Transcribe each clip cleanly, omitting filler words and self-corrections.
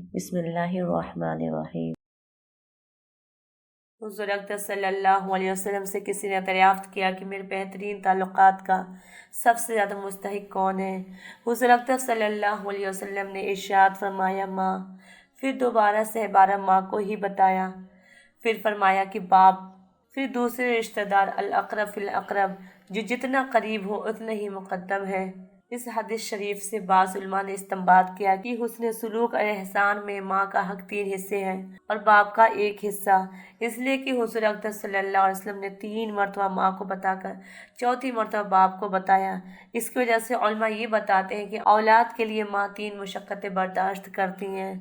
بسم اللہ الرحمن الرحیم۔ حضور اقدس صلی اللہ علیہ وسلم سے کسی نے دریافت کیا کہ میرے بہترین تعلقات کا سب سے زیادہ مستحق کون ہے؟ حضور اقدس صلی اللہ علیہ وسلم نے ارشاد فرمایا ماں، پھر دوبارہ سے 12 ماں کو ہی بتایا، پھر فرمایا کہ باپ، پھر دوسرے رشتہ دار الاقرب فالاقرب، جو جتنا قریب ہو اتنا ہی مقدم ہے۔ اس حدیث شریف سے بعض علماء نے استنباط کیا کہ حسن سلوک اور احسان میں ماں کا حق 3 حصے ہیں اور باپ کا 1 حصہ، اس لیے کہ حضور اقدس صلی اللہ علیہ وسلم نے 3 مرتبہ ماں کو بتا کر چوتھی مرتبہ باپ کو بتایا۔ اس کی وجہ سے علماء یہ بتاتے ہیں کہ اولاد کے لیے ماں 3 مشقتیں برداشت کرتی ہیں،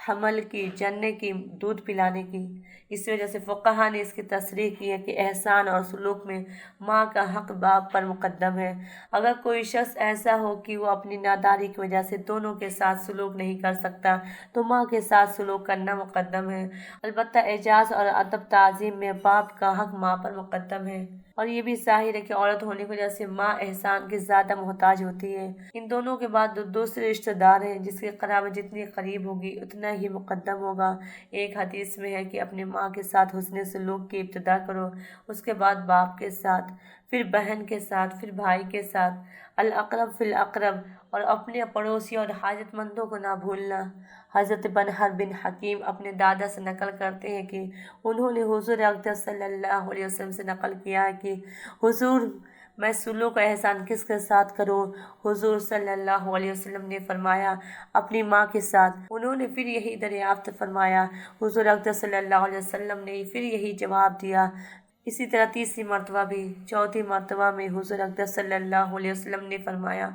حمل کی، جننے کی، دودھ پلانے کی۔ اس وجہ سے فقہا نے اس کی تصریح کی ہے کہ احسان اور سلوک میں ماں کا حق باپ پر مقدم ہے۔ اگر کوئی شخص ایسا ہو کہ وہ اپنی ناداری کی وجہ سے دونوں کے ساتھ سلوک نہیں کر سکتا تو ماں کے ساتھ سلوک کرنا مقدم ہے۔ البتہ اعزاز اور ادب تعظیم میں باپ کا حق ماں پر مقدم ہے، اور یہ بھی ظاہر ہے کہ عورت ہونے کی وجہ سے ماں احسان کی زیادہ محتاج ہوتی ہے۔ ان دونوں کے بعد دوسرے رشتہ دار ہیں جس کی قرابت جتنی قریب ہوگی اتنا ہی مقدم ہوگا۔ ایک حدیث میں ہے کہ اپنی ماں کے ساتھ حسن سلوک کی ابتدا کرو، اس کے بعد باپ کے ساتھ، پھر بہن کے ساتھ، پھر بھائی کے ساتھ، الاقرب فالاقرب، اور اپنے پڑوسیوں اور حاجت مندوں کو نہ بھولنا۔ حضرت بنہر بن حکیم اپنے دادا سے نقل کرتے ہیں کہ انہوں نے حضور اقدس صلی اللہ علیہ وسلم سے نقل کیا ہے کہ حضور، میں سلوک و احسان کس کے ساتھ کروں؟ حضور صلی اللہ علیہ وسلم نے فرمایا اپنی ماں کے ساتھ۔ انہوں نے پھر یہی دریافت فرمایا، حضور اقدس صلی اللہ علیہ وسلم نے پھر یہی جواب دیا۔ اسی طرح تیسری مرتبہ بھی، چوتھی مرتبہ میں حضور اقدس صلی اللہ علیہ وسلم نے فرمایا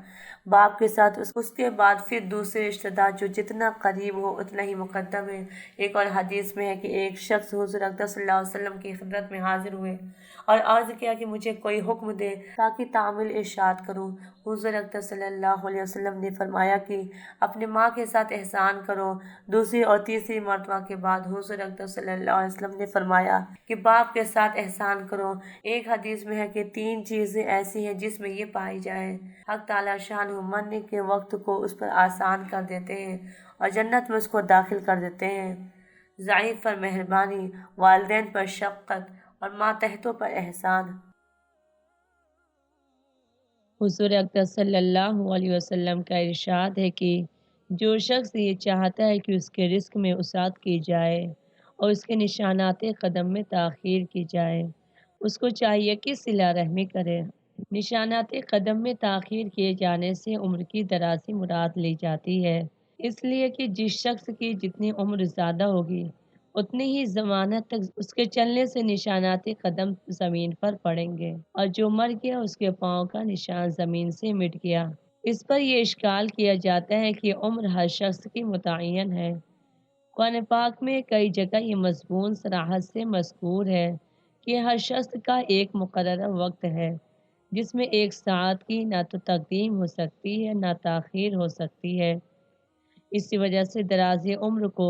باپ کے ساتھ، اس کے بعد پھر دوسرے رشتہ دار جو جتنا قریب ہو اتنا ہی مقدم ہے۔ ایک اور حدیث میں ہے کہ ایک شخص حضور اقدس صلی اللہ علیہ وسلم کی خدمت میں حاضر ہوئے اور عرض کیا کہ مجھے کوئی حکم دے تاکہ تعمیل ارشاد کروں۔ حضور اقدس صلی اللہ علیہ وسلم نے فرمایا کہ اپنے ماں کے ساتھ احسان کرو۔ دوسری اور تیسری مرتبہ کے بعد حضور اقدس صلی اللہ علیہ وسلم نے فرمایا کہ باپ کے ساتھ احسان کرو۔ ایک حدیث میں ہے کہ 3 چیزیں ایسی ہیں جس میں یہ پائی جائے، حق تعالی شانہ مرنے کے وقت کو اس پر آسان کر دیتے ہیں اور جنت میں اس کو داخل کر دیتے ہیں: ضعیف پر مہربانی، والدین پر شفقت اور ماتحتوں پر احسان۔ حضور اقدس صلی اللہ علیہ وسلم کا ارشاد ہے کہ جو شخص یہ چاہتا ہے کہ اس کے رزق میں وسعت کی جائے اور اس کے نشانات قدم میں تاخیر کی جائے، اس کو چاہیے کہ صلہ رحمی کرے۔ نشانات قدم میں تاخیر کیے جانے سے عمر کی درازی مراد لی جاتی ہے، اس لیے کہ جس شخص کی جتنی عمر زیادہ ہوگی اتنی ہی ضمانت تک اس کے چلنے سے نشانات قدم زمین پر پڑیں گے، اور جو مر گیا اس کے پاؤں کا نشان زمین سے مٹ گیا۔ اس پر یہ اشکال کیا جاتا ہے کہ عمر ہر شخص کی متعین ہے۔ قرآن پاک میں کئی جگہ یہ مضمون صراحت سے مذکور ہے کہ ہر شخص کا ایک مقررہ وقت ہے جس میں ایک ساعت کی نہ تو تقدیم ہو سکتی ہے نہ تاخیر ہو سکتی ہے۔ اسی وجہ سے دراز عمر کو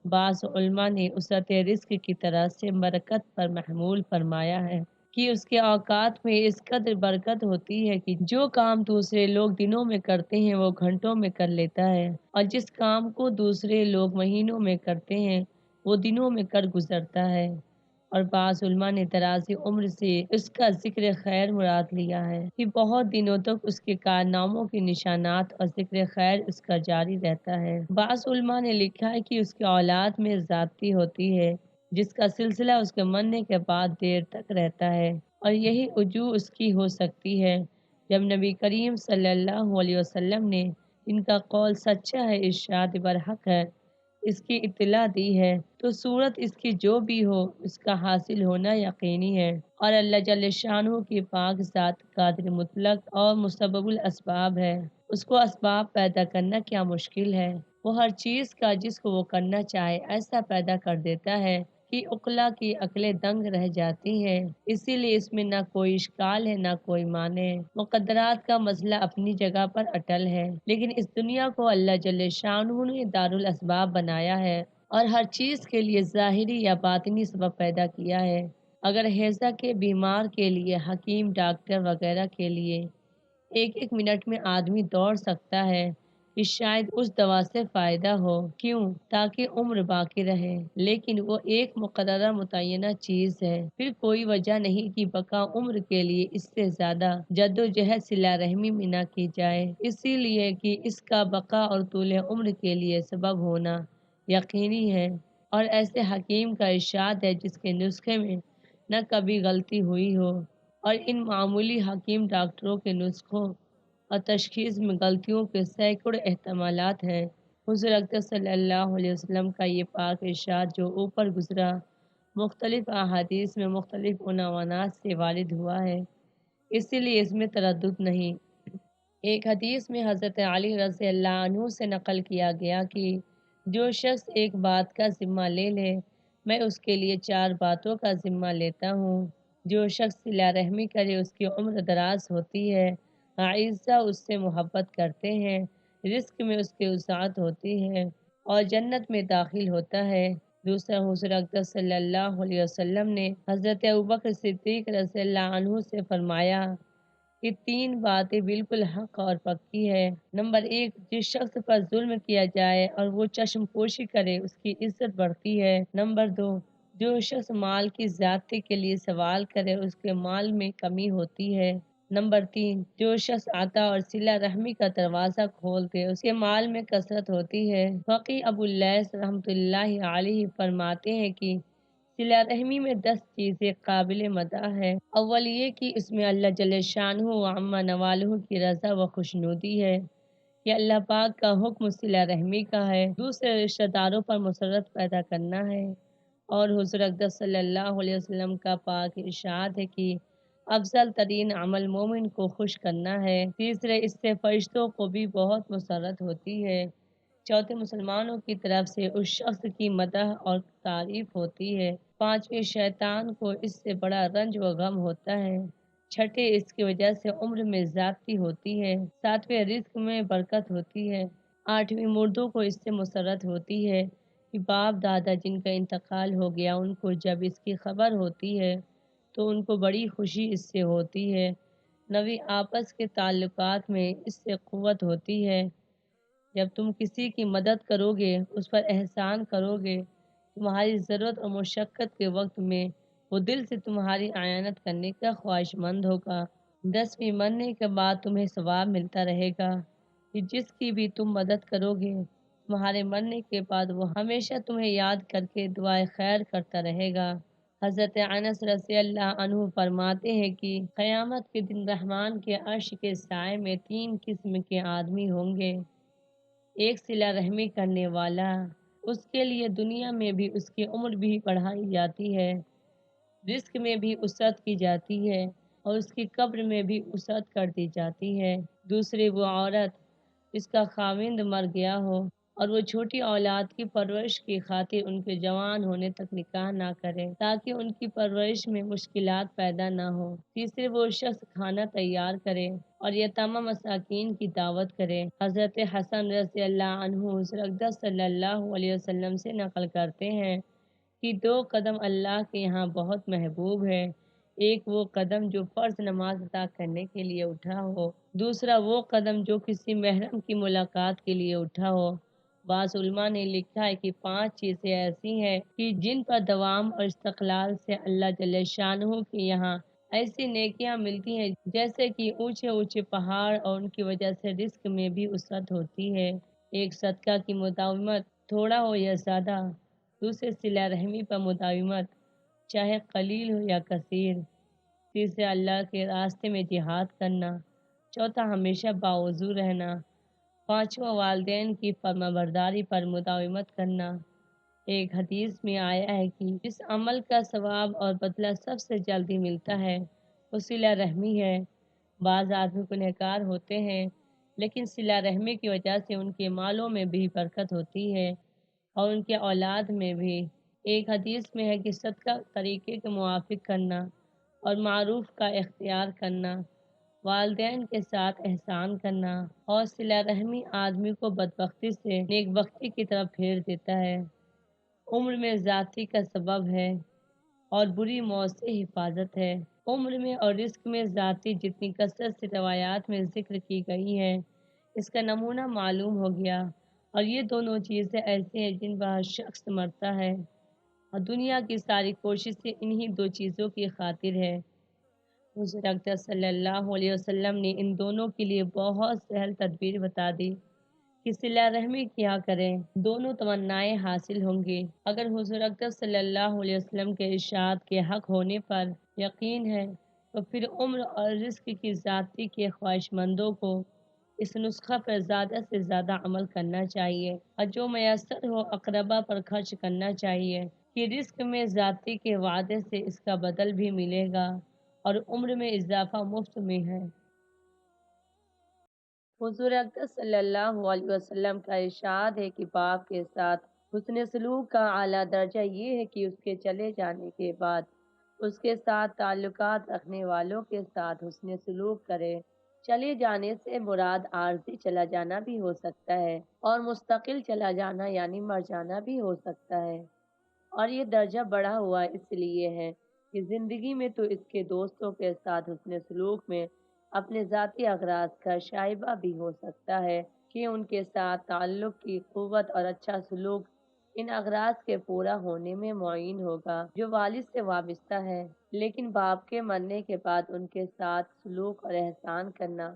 بعض علماء نے وسعت رزق کی طرح سے برکت پر محمول فرمایا ہے کہ اس کے اوقات میں اس قدر برکت ہوتی ہے کہ جو کام دوسرے لوگ دنوں میں کرتے ہیں وہ گھنٹوں میں کر لیتا ہے، اور جس کام کو دوسرے لوگ مہینوں میں کرتے ہیں وہ دنوں میں کر گزرتا ہے۔ اور بعض علماء نے دراز عمر سے اس کا ذکر خیر مراد لیا ہے کہ بہت دنوں تک اس کے کارناموں کی نشانات اور ذکر خیر اس کا جاری رہتا ہے۔ بعض علماء نے لکھا ہے کہ اس کی اولاد میں زیادتی ہوتی ہے جس کا سلسلہ اس کے مرنے کے بعد دیر تک رہتا ہے، اور یہی وجوہ اس کی ہو سکتی ہے جب نبی کریم صلی اللہ علیہ وسلم نے ان کا قول سچا ہے، ارشاد برحق ہے، اس کی اطلاع دی ہے، تو صورت اس کی جو بھی ہو اس کا حاصل ہونا یقینی ہے۔ اور اللہ جل شانہ کی پاک ذات قادر مطلق اور مسبب الاسباب ہے، اس کو اسباب پیدا کرنا کیا مشکل ہے؟ وہ ہر چیز کا جس کو وہ کرنا چاہے ایسا پیدا کر دیتا ہے کہ عقلا کی عقلیں دنگ رہ جاتی ہیں۔ اسی لیے اس میں نہ کوئی اشکال ہے نہ کوئی معنی۔ مقدرات کا مسئلہ اپنی جگہ پر اٹل ہے، لیکن اس دنیا کو اللہ جل شانہ نے دارالاسباب بنایا ہے اور ہر چیز کے لیے ظاہری یا باطنی سبب پیدا کیا ہے۔ اگر ہیضہ کے بیمار کے لیے حکیم، ڈاکٹر وغیرہ کے لیے ایک منٹ میں آدمی دوڑ سکتا ہے، کہ شاید اس دوا سے فائدہ ہو، کیوں؟ تاکہ عمر باقی رہے، لیکن وہ ایک مقررہ متعینہ چیز ہے، پھر کوئی وجہ نہیں کہ بقا عمر کے لیے اس سے زیادہ جدوجہد صلہ رحمی میں نہ کی جائے، اسی لیے کہ اس کا بقا اور طول عمر کے لیے سبب ہونا یقینی ہے۔ اور ایسے حکیم کا ارشاد ہے جس کے نسخے میں نہ کبھی غلطی ہوئی ہو، اور ان معمولی حکیم ڈاکٹروں کے نسخوں اور تشخیص میں غلطیوں کے سینکڑوں احتمالات ہیں۔ حضور اکرم صلی اللہ علیہ وسلم کا یہ پاک ارشاد جو اوپر گزرا مختلف احادیث میں مختلف عنوانات سے وارد ہوا ہے، اسی لیے اس میں تردد نہیں۔ ایک حدیث میں حضرت علی رضی اللہ عنہ سے نقل کیا گیا کہ جو شخص ایک بات کا ذمہ لے لے، میں اس کے لیے 4 باتوں کا ذمہ لیتا ہوں۔ جو شخص صلہ رحمی کرے اس کی عمر دراز ہوتی ہے، اعزہ اس سے محبت کرتے ہیں، رزق میں اس کی وسعت ہوتی ہے اور جنت میں داخل ہوتا ہے۔ دوسرا، حضور اکرم صلی اللہ علیہ وسلم نے حضرت ابوبکر صدیق رضی اللہ عنہ سے فرمایا کہ 3 باتیں بالکل حق اور پکی ہے۔ نمبر 1، جس شخص پر ظلم کیا جائے اور وہ چشم پوشی کرے اس کی عزت بڑھتی ہے۔ نمبر 2، جو شخص مال کی زیادتی کے لیے سوال کرے اس کے مال میں کمی ہوتی ہے۔ نمبر 3، جو شخص عطا اور صلہ رحمی کا دروازہ کھول دے اس کے مال میں کثرت ہوتی ہے۔ فقی ابو اللیث رحمۃ اللہ علیہ فرماتے ہیں کہ صلہ رحمی میں 10 چیزیں قابل مدح ہے۔ اول یہ کہ اس میں اللہ جل شانہ و عم نوالہ کی رضا و خوشنودی ہے، کہ اللہ پاک کا حکم صلہ رحمی کا ہے، دوسرے رشتہ داروں پر مسرت پیدا کرنا ہے، اور حضور اکرم صلی اللہ علیہ وسلم کا پاک ارشاد ہے کہ افضل ترین عمل مومن کو خوش کرنا ہے، تیسرے اس سے فرشتوں کو بھی بہت مسرت ہوتی ہے، چوتھے مسلمانوں کی طرف سے اس شخص کی مدح اور تعریف ہوتی ہے، پانچویں شیطان کو اس سے بڑا رنج و غم ہوتا ہے، چھٹے اس کی وجہ سے عمر میں زیادتی ہوتی ہے، ساتویں رزق میں برکت ہوتی ہے، آٹھویں مردوں کو اس سے مسرت ہوتی ہے کہ باپ دادا جن کا انتقال ہو گیا ان کو جب اس کی خبر ہوتی ہے تو ان کو بڑی خوشی اس سے ہوتی ہے، نویں آپس کے تعلقات میں اس سے قوت ہوتی ہے، جب تم کسی کی مدد کرو گے، اس پر احسان کرو گے، تمہاری ضرورت اور مشقت کے وقت میں وہ دل سے تمہاری اعانت کرنے کا خواہش مند ہوگا۔ 10ویں، مرنے کے بعد تمہیں ثواب ملتا رہے گا کہ جس کی بھی تم مدد کرو گے، تمہارے مرنے کے بعد وہ ہمیشہ تمہیں یاد کر کے دعائے خیر کرتا رہے گا۔ حضرت انس رضی اللہ عنہ فرماتے ہیں کہ قیامت کے دن رحمان کے عرش کے سائے میں 3 قسم کے آدمی ہوں گے۔ ایک صلہ رحمی کرنے والا، اس کے لیے دنیا میں بھی اس کی عمر بھی بڑھائی جاتی ہے، رزق میں بھی وسعت کی جاتی ہے اور اس کی قبر میں بھی وسعت کر دی جاتی ہے۔ دوسرے، وہ عورت جس کا خاوند مر گیا ہو اور وہ چھوٹی اولاد کی پرورش کی خاطر ان کے جوان ہونے تک نکاح نہ کرے تاکہ ان کی پرورش میں مشکلات پیدا نہ ہو۔ تیسرے، وہ شخص کھانا تیار کرے اور یتامى مساکین کی دعوت کرے۔ حضرت حسن رضی اللہ عنہ حضور اکرم صلی اللہ علیہ وسلم سے نقل کرتے ہیں کہ 2 قدم اللہ کے یہاں بہت محبوب ہے، ایک وہ قدم جو فرض نماز ادا کرنے کے لیے اٹھا ہو، دوسرا وہ قدم جو کسی محرم کی ملاقات کے لیے اٹھا ہو۔ بعض علماء نے لکھا ہے کہ 5 چیزیں ایسی ہیں کہ جن پر دوام اور استقلال سے اللہ جل شانہ کے یہاں ایسی نیکیاں ملتی ہیں جیسے کہ اونچے اونچے پہاڑ، اور ان کی وجہ سے رزق میں بھی وسعت ہوتی ہے۔ ایک، صدقہ کی مداومت، تھوڑا ہو یا زیادہ۔ دوسرے، صلہ رحمی پر مداومت، چاہے قلیل ہو یا کثیر۔ تیسرے، اللہ کے راستے میں جہاد کرنا۔ چوتھا، ہمیشہ باوضو رہنا۔ پانچواں، والدین کی فرما برداری پر مداومت کرنا۔ ایک حدیث میں آیا ہے کہ جس عمل کا ثواب اور بدلہ سب سے جلدی ملتا ہے وہ صلہ رحمی ہے۔ بعض آدمی گنہگار ہوتے ہیں لیکن صلہ رحمی کی وجہ سے ان کے مالوں میں بھی برکت ہوتی ہے اور ان کے اولاد میں بھی۔ ایک حدیث میں ہے کہ صدقہ طریقے کے موافق کرنا اور معروف کا اختیار کرنا، والدین کے ساتھ احسان کرنا اور صلہ رحمی آدمی کو بدبختی سے نیک بختی کی طرف پھیر دیتا ہے، عمر میں زیادتی کا سبب ہے اور بری موت سے حفاظت ہے۔ عمر میں اور رزق میں زیادتی جتنی کثرت سے روایات میں ذکر کی گئی ہے، اس کا نمونہ معلوم ہو گیا، اور یہ دونوں چیزیں ایسی ہیں جن پر ہر شخص مرتا ہے، اور دنیا کی ساری کوششیں انہی دو چیزوں کی خاطر ہے۔ حضور اکرم صلی اللہ علیہ وسلم نے ان دونوں کے لیے بہت سہل تدبیر بتا دی کہ صلہ رحمی کیا کریں، دونوں تمنائیں حاصل ہوں گی۔ اگر حضور اکرم صلی اللہ علیہ وسلم کے ارشاد کے حق ہونے پر یقین ہے تو پھر عمر اور رزق کی ذاتی کے خواہش مندوں کو اس نسخہ پر زیادہ سے زیادہ عمل کرنا چاہیے، اور جو میسر ہو اقربا پر خرچ کرنا چاہیے کہ رزق میں ذاتی کے وعدے سے اس کا بدل بھی ملے گا اور عمر میں اضافہ مفت میں ہے۔ حضور اکرم صلی اللہ علیہ وسلم کا ارشاد ہے کہ باپ کے ساتھ حسن سلوک کا اعلیٰ درجہ یہ ہے کہ اس کے چلے جانے کے بعد اس کے ساتھ تعلقات رکھنے والوں کے ساتھ حسن سلوک کرے۔ چلے جانے سے مراد عارضی چلا جانا بھی ہو سکتا ہے اور مستقل چلا جانا یعنی مر جانا بھی ہو سکتا ہے، اور یہ درجہ بڑھا ہوا اس لیے ہے کہ زندگی میں تو اس کے دوستوں کے ساتھ حسن سلوک میں اپنے ذاتی اغراض کا شائبہ بھی ہو سکتا ہے کہ ان کے ساتھ تعلق کی قوت اور اچھا سلوک ان اغراض کے پورا ہونے میں معین ہوگا جو والد سے وابستہ ہے، لیکن باپ کے مرنے کے بعد ان کے ساتھ سلوک اور احسان کرنا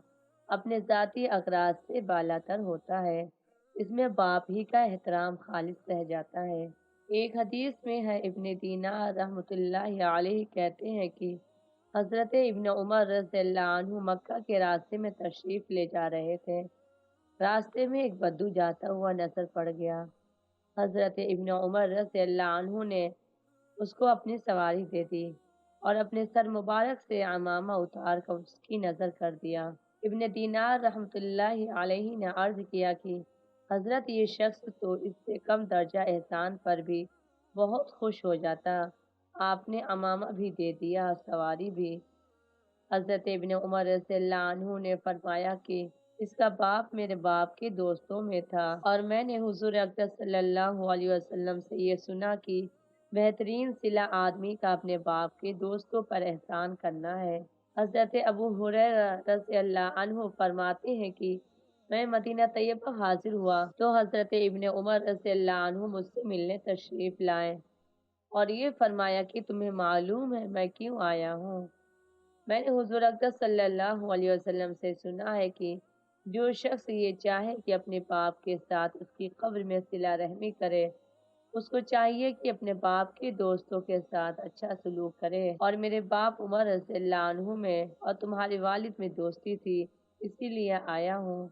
اپنے ذاتی اغراض سے بالاتر ہوتا ہے، اس میں باپ ہی کا احترام خالص رہ جاتا ہے۔ ایک حدیث میں ہے، ابن دینار رحمۃ اللہ علیہ کہتے ہیں کہ حضرت ابن عمر رضی اللہ عنہ مکہ کے راستے میں تشریف لے جا رہے تھے۔ راستے میں ایک بدو جاتا ہوا نظر پڑ گیا۔ حضرت ابن عمر رضی اللہ عنہ نے اس کو اپنی سواری دے دی اور اپنے سر مبارک سے عمامہ اتار کر اس کی نظر کر دیا۔ ابن دینار رحمۃ اللہ علیہ نے عرض کیا کہ حضرت یہ شخص تو اس سے کم درجہ احسان پر بھی بہت خوش ہو جاتا، آپ نے عمامہ بھی دے دیا، سواری بھی۔ حضرت ابن عمر رضی اللہ عنہ نے فرمایا کہ اس کا باپ میرے باپ کے دوستوں میں تھا، اور میں نے حضور اکرم صلی اللہ علیہ وسلم سے یہ سنا کہ بہترین صلہ آدمی کا اپنے باپ کے دوستوں پر احسان کرنا ہے۔ حضرت ابو ہریرہ رضی اللہ عنہ فرماتے ہیں کہ میں مدینہ طیبہ حاضر ہوا تو حضرت ابن عمر رضی اللہ عنہ مجھ سے ملنے تشریف لائے اور یہ فرمایا کہ تمہیں معلوم ہے میں کیوں آیا ہوں؟ میں نے حضور اکرم صلی اللہ علیہ وسلم سے سنا ہے کہ جو شخص یہ چاہے کہ اپنے باپ کے ساتھ اس کی قبر میں صلہ رحمی کرے، اس کو چاہیے کہ اپنے باپ کے دوستوں کے ساتھ اچھا سلوک کرے، اور میرے باپ عمر رضی اللہ عنہ میں اور تمہارے والد میں دوستی تھی، اسی لیے آیا ہوں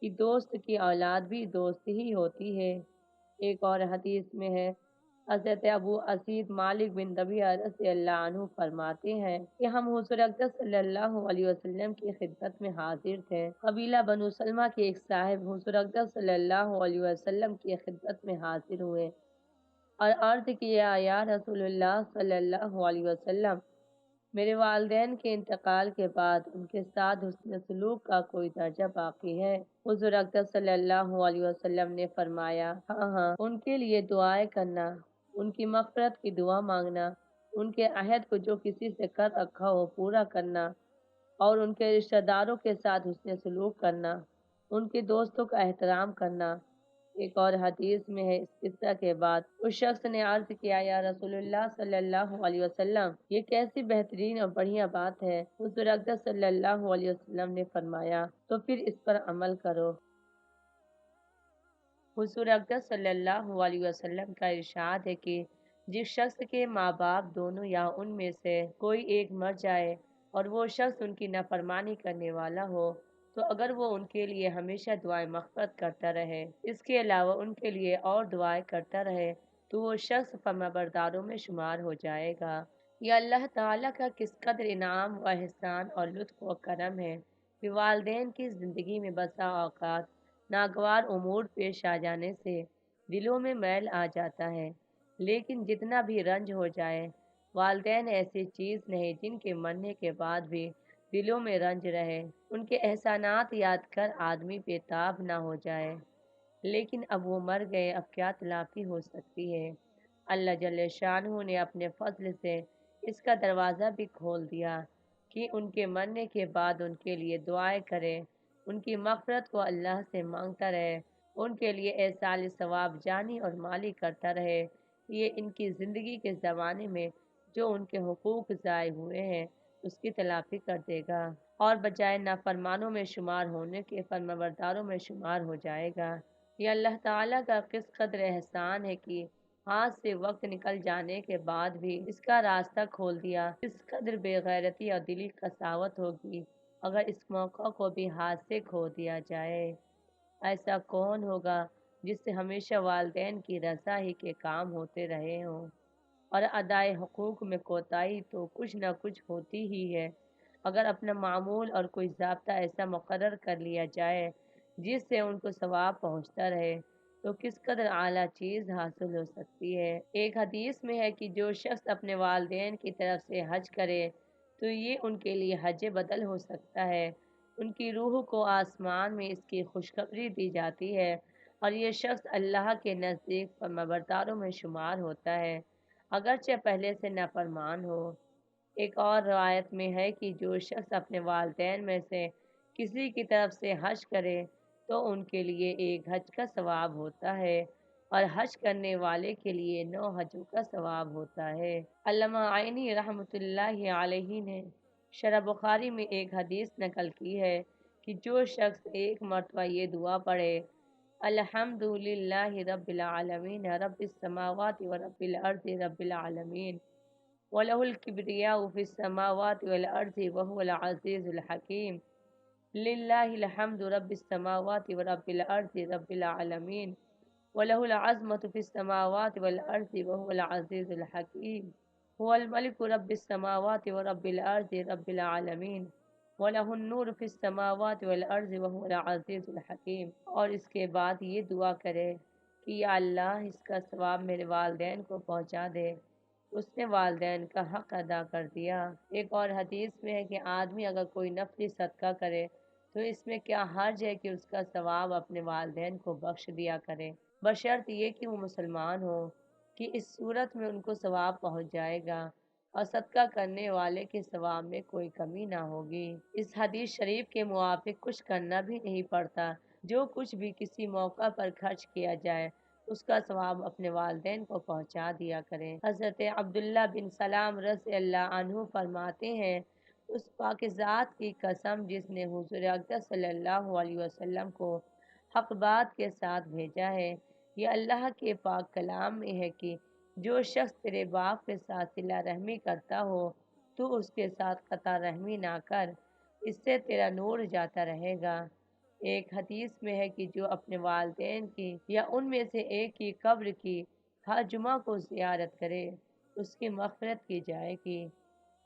کہ دوست کی اولاد بھی دوست ہی ہوتی ہے۔ ایک اور حدیث میں ہے، حضرت ابو اسید مالک بن ربیعہ رضی اللہ عنہ فرماتے ہیں کہ ہم حضور اکرم صلی اللہ علیہ وسلم کی خدمت میں حاضر تھے۔ قبیلہ بنو سلمہ کے ایک صاحب حضور اکرم صلی اللہ علیہ وسلم کی خدمت میں حاضر ہوئے اور عرض کیا، یا رسول اللہ صلی اللہ علیہ وسلم، میرے والدین کے انتقال کے بعد ان کے ساتھ حسن سلوک کا کوئی درجہ باقی ہے؟ حضور اکرم صلی اللہ علیہ وسلم نے فرمایا، ہاں ہاں، ان کے لیے دعائیں کرنا، ان کی مغفرت کی دعا مانگنا، ان کے عہد کو جو کسی سے کر رکھا ہو پورا کرنا، اور ان کے رشتہ داروں کے ساتھ حسن سلوک کرنا، ان کے دوستوں کا احترام کرنا۔ ایک اور حدیث میں ہے، اس قصہ کے بعد اس شخص نے عرض کیا، یا رسول اللہ صلی اللہ علیہ وسلم، یہ کیسی بہترین اور بڑھیا بات ہے؟ حضور اکرم صلی اللہ علیہ وسلم نے فرمایا، تو پھر اس پر عمل کرو۔ حضور اکرم صلی اللہ علیہ وسلم کا ارشاد ہے کہ جس شخص کے ماں باپ دونوں یا ان میں سے کوئی ایک مر جائے اور وہ شخص ان کی نافرمانی کرنے والا ہو تو اگر وہ ان کے لیے ہمیشہ دعائیں مغفرت کرتا رہے، اس کے علاوہ ان کے لیے اور دعائیں کرتا رہے، تو وہ شخص فرمانبرداروں میں شمار ہو جائے گا۔ یہ اللہ تعالیٰ کا کس قدر انعام و احسان اور لطف و کرم ہے کہ والدین کی زندگی میں بسا اوقات ناگوار امور پیش آ جانے سے دلوں میں میل آ جاتا ہے، لیکن جتنا بھی رنج ہو جائے، والدین ایسی چیز نہیں جن کے مرنے کے بعد بھی دلوں میں رنج رہے، ان کے احسانات یاد کر آدمی بے تاب نہ ہو جائے۔ لیکن اب وہ مر گئے، اب کیا تلافی ہو سکتی ہے؟ اللہ جل شانہ نے اپنے فضل سے اس کا دروازہ بھی کھول دیا کہ ان کے مرنے کے بعد ان کے لیے دعائیں کرے، ان کی مغفرت کو اللہ سے مانگتا رہے، ان کے لیے احصال ثواب جانی اور مالی کرتا رہے۔ یہ ان کی زندگی کے زمانے میں جو ان کے حقوق ضائع ہوئے ہیں اس کی تلافی کر دے گا، اور بجائے نافرمانوں میں شمار ہونے کے فرمانبرداروں میں شمار ہو جائے گا۔ یہ اللہ تعالیٰ کا کس قدر احسان ہے کہ ہاتھ سے وقت نکل جانے کے بعد بھی اس کا راستہ کھول دیا۔ کس قدر بے غیرتی اور دلی قساوت ہوگی اگر اس موقع کو بھی ہاتھ سے کھو دیا جائے۔ ایسا کون ہوگا جس سے ہمیشہ والدین کی رضا ہی کے کام ہوتے رہے ہوں، اور ادائے حقوق میں کوتاہی تو کچھ نہ کچھ ہوتی ہی ہے۔ اگر اپنا معمول اور کوئی ضابطہ ایسا مقرر کر لیا جائے جس سے ان کو ثواب پہنچتا رہے تو کس قدر اعلیٰ چیز حاصل ہو سکتی ہے۔ ایک حدیث میں ہے کہ جو شخص اپنے والدین کی طرف سے حج کرے تو یہ ان کے لیے حج بدل ہو سکتا ہے۔ ان کی روح کو آسمان میں اس کی خوشخبری دی جاتی ہے اور یہ شخص اللہ کے نزدیک فرمانبرداروں میں شمار ہوتا ہے، اگرچہ پہلے سے نافرمان ہو۔ ایک اور روایت میں ہے کہ جو شخص اپنے والدین میں سے کسی کی طرف سے حج کرے تو ان کے لیے ایک حج کا ثواب ہوتا ہے اور حج کرنے والے کے لیے 9 حجوں کا ثواب ہوتا ہے۔ علامہ عینی رحمۃ اللہ علیہ نے شرح بخاری میں ایک حدیث نقل کی ہے کہ جو شخص ایک مرتبہ یہ دعا پڑھے، الحمد للہ رب العالمین رب السماوات و رب الارض رب العالمین وَلَهُ الْكِبْرِيَاءُ فِي السَّمَاوَاتِ وَالْأَرْضِ وَهُوَ الْعَزِيزُ الْحَكِيمُ لِلَّهِ الْحَمْدُ رَبِّ السَّمَاوَاتِ وَرَبِّ الْأَرْضِ رَبِّ الْعَالَمِينَ وَلَهُ الْعَظْمَةُ فِي السَّمَاوَاتِ وَالْأَرْضِ وَهُوَ الْعَزِيزُ الْحَكِيمُ هُوَ الْمَلِكُ رَبِّ السَّمَاوَاتِ وَرَبِّ الْأَرْضِ رَبِّ الْعَالَمِينَ وَلَهُ النُّورُ فِي السَّمَاوَاتِ وَالْأَرْضِ وَهُوَ الْعَزِيزُ الْحَكِيمُ۔ اور اس کے بعد یہ دعا کرے کہ یا اللہ اس کا ثواب میرے والدین کو پہنچا دے، اس نے والدین کا حق ادا کر دیا۔ ایک اور حدیث میں ہے کہ آدمی اگر کوئی نفلی صدقہ کرے تو اس میں کیا حرج ہے کہ اس کا ثواب اپنے والدین کو بخش دیا کرے، بشرط یہ کہ وہ مسلمان ہو، کہ اس صورت میں ان کو ثواب پہنچ جائے گا اور صدقہ کرنے والے کے ثواب میں کوئی کمی نہ ہوگی۔ اس حدیث شریف کے موافق کچھ کرنا بھی نہیں پڑتا، جو کچھ بھی کسی موقع پر خرچ کیا جائے اس کا ثواب اپنے والدین کو پہنچا دیا کریں۔ حضرت عبداللہ بن سلام رضی اللہ عنہ فرماتے ہیں، اس پاک ذات کی قسم جس نے حضور اقدس صلی اللہ علیہ وسلم کو حق بات کے ساتھ بھیجا ہے، یہ اللہ کے پاک کلام میں ہے کہ جو شخص تیرے باپ کے ساتھ صلہ رحمی کرتا ہو تو اس کے ساتھ قطع رحمی نہ کر، اس سے تیرا نور جاتا رہے گا۔ ایک حدیث میں ہے کہ جو اپنے والدین کی یا ان میں سے ایک کی قبر کی ہر جمعہ کو زیارت کرے اس کی مغفرت کی جائے گی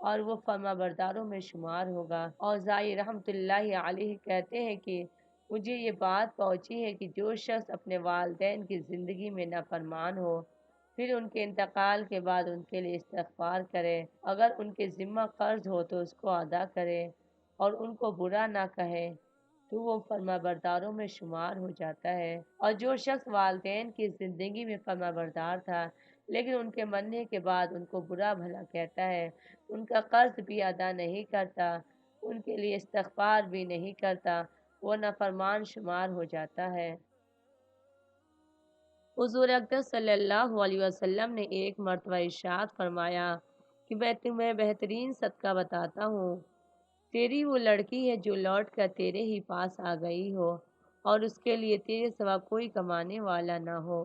اور وہ فرمانبرداروں میں شمار ہوگا۔ اوزاعی رحمۃ اللہ علیہ کہتے ہیں کہ مجھے یہ بات پہنچی ہے کہ جو شخص اپنے والدین کی زندگی میں نافرمان ہو پھر ان کے انتقال کے بعد ان کے لیے استغفار کرے، اگر ان کے ذمہ قرض ہو تو اس کو ادا کرے اور ان کو برا نہ کہے تو وہ فرمانبرداروں میں شمار ہو جاتا ہے۔ اور جو شخص والدین کی زندگی میں فرمانبردار تھا لیکن ان کے مرنے کے بعد ان کو برا بھلا کہتا ہے، ان کا قرض بھی ادا نہیں کرتا، ان کے لیے استغفار بھی نہیں کرتا، وہ نافرمان شمار ہو جاتا ہے۔ حضور اقدس صلی اللہ علیہ وسلم نے ایک مرتبہ ارشاد فرمایا کہ میں تمہیں بہترین صدقہ بتاتا ہوں، تیری وہ لڑکی ہے جو لوٹ کر تیرے ہی پاس آ گئی ہو اور اس کے لیے تیرے سوا کوئی کمانے والا نہ ہو۔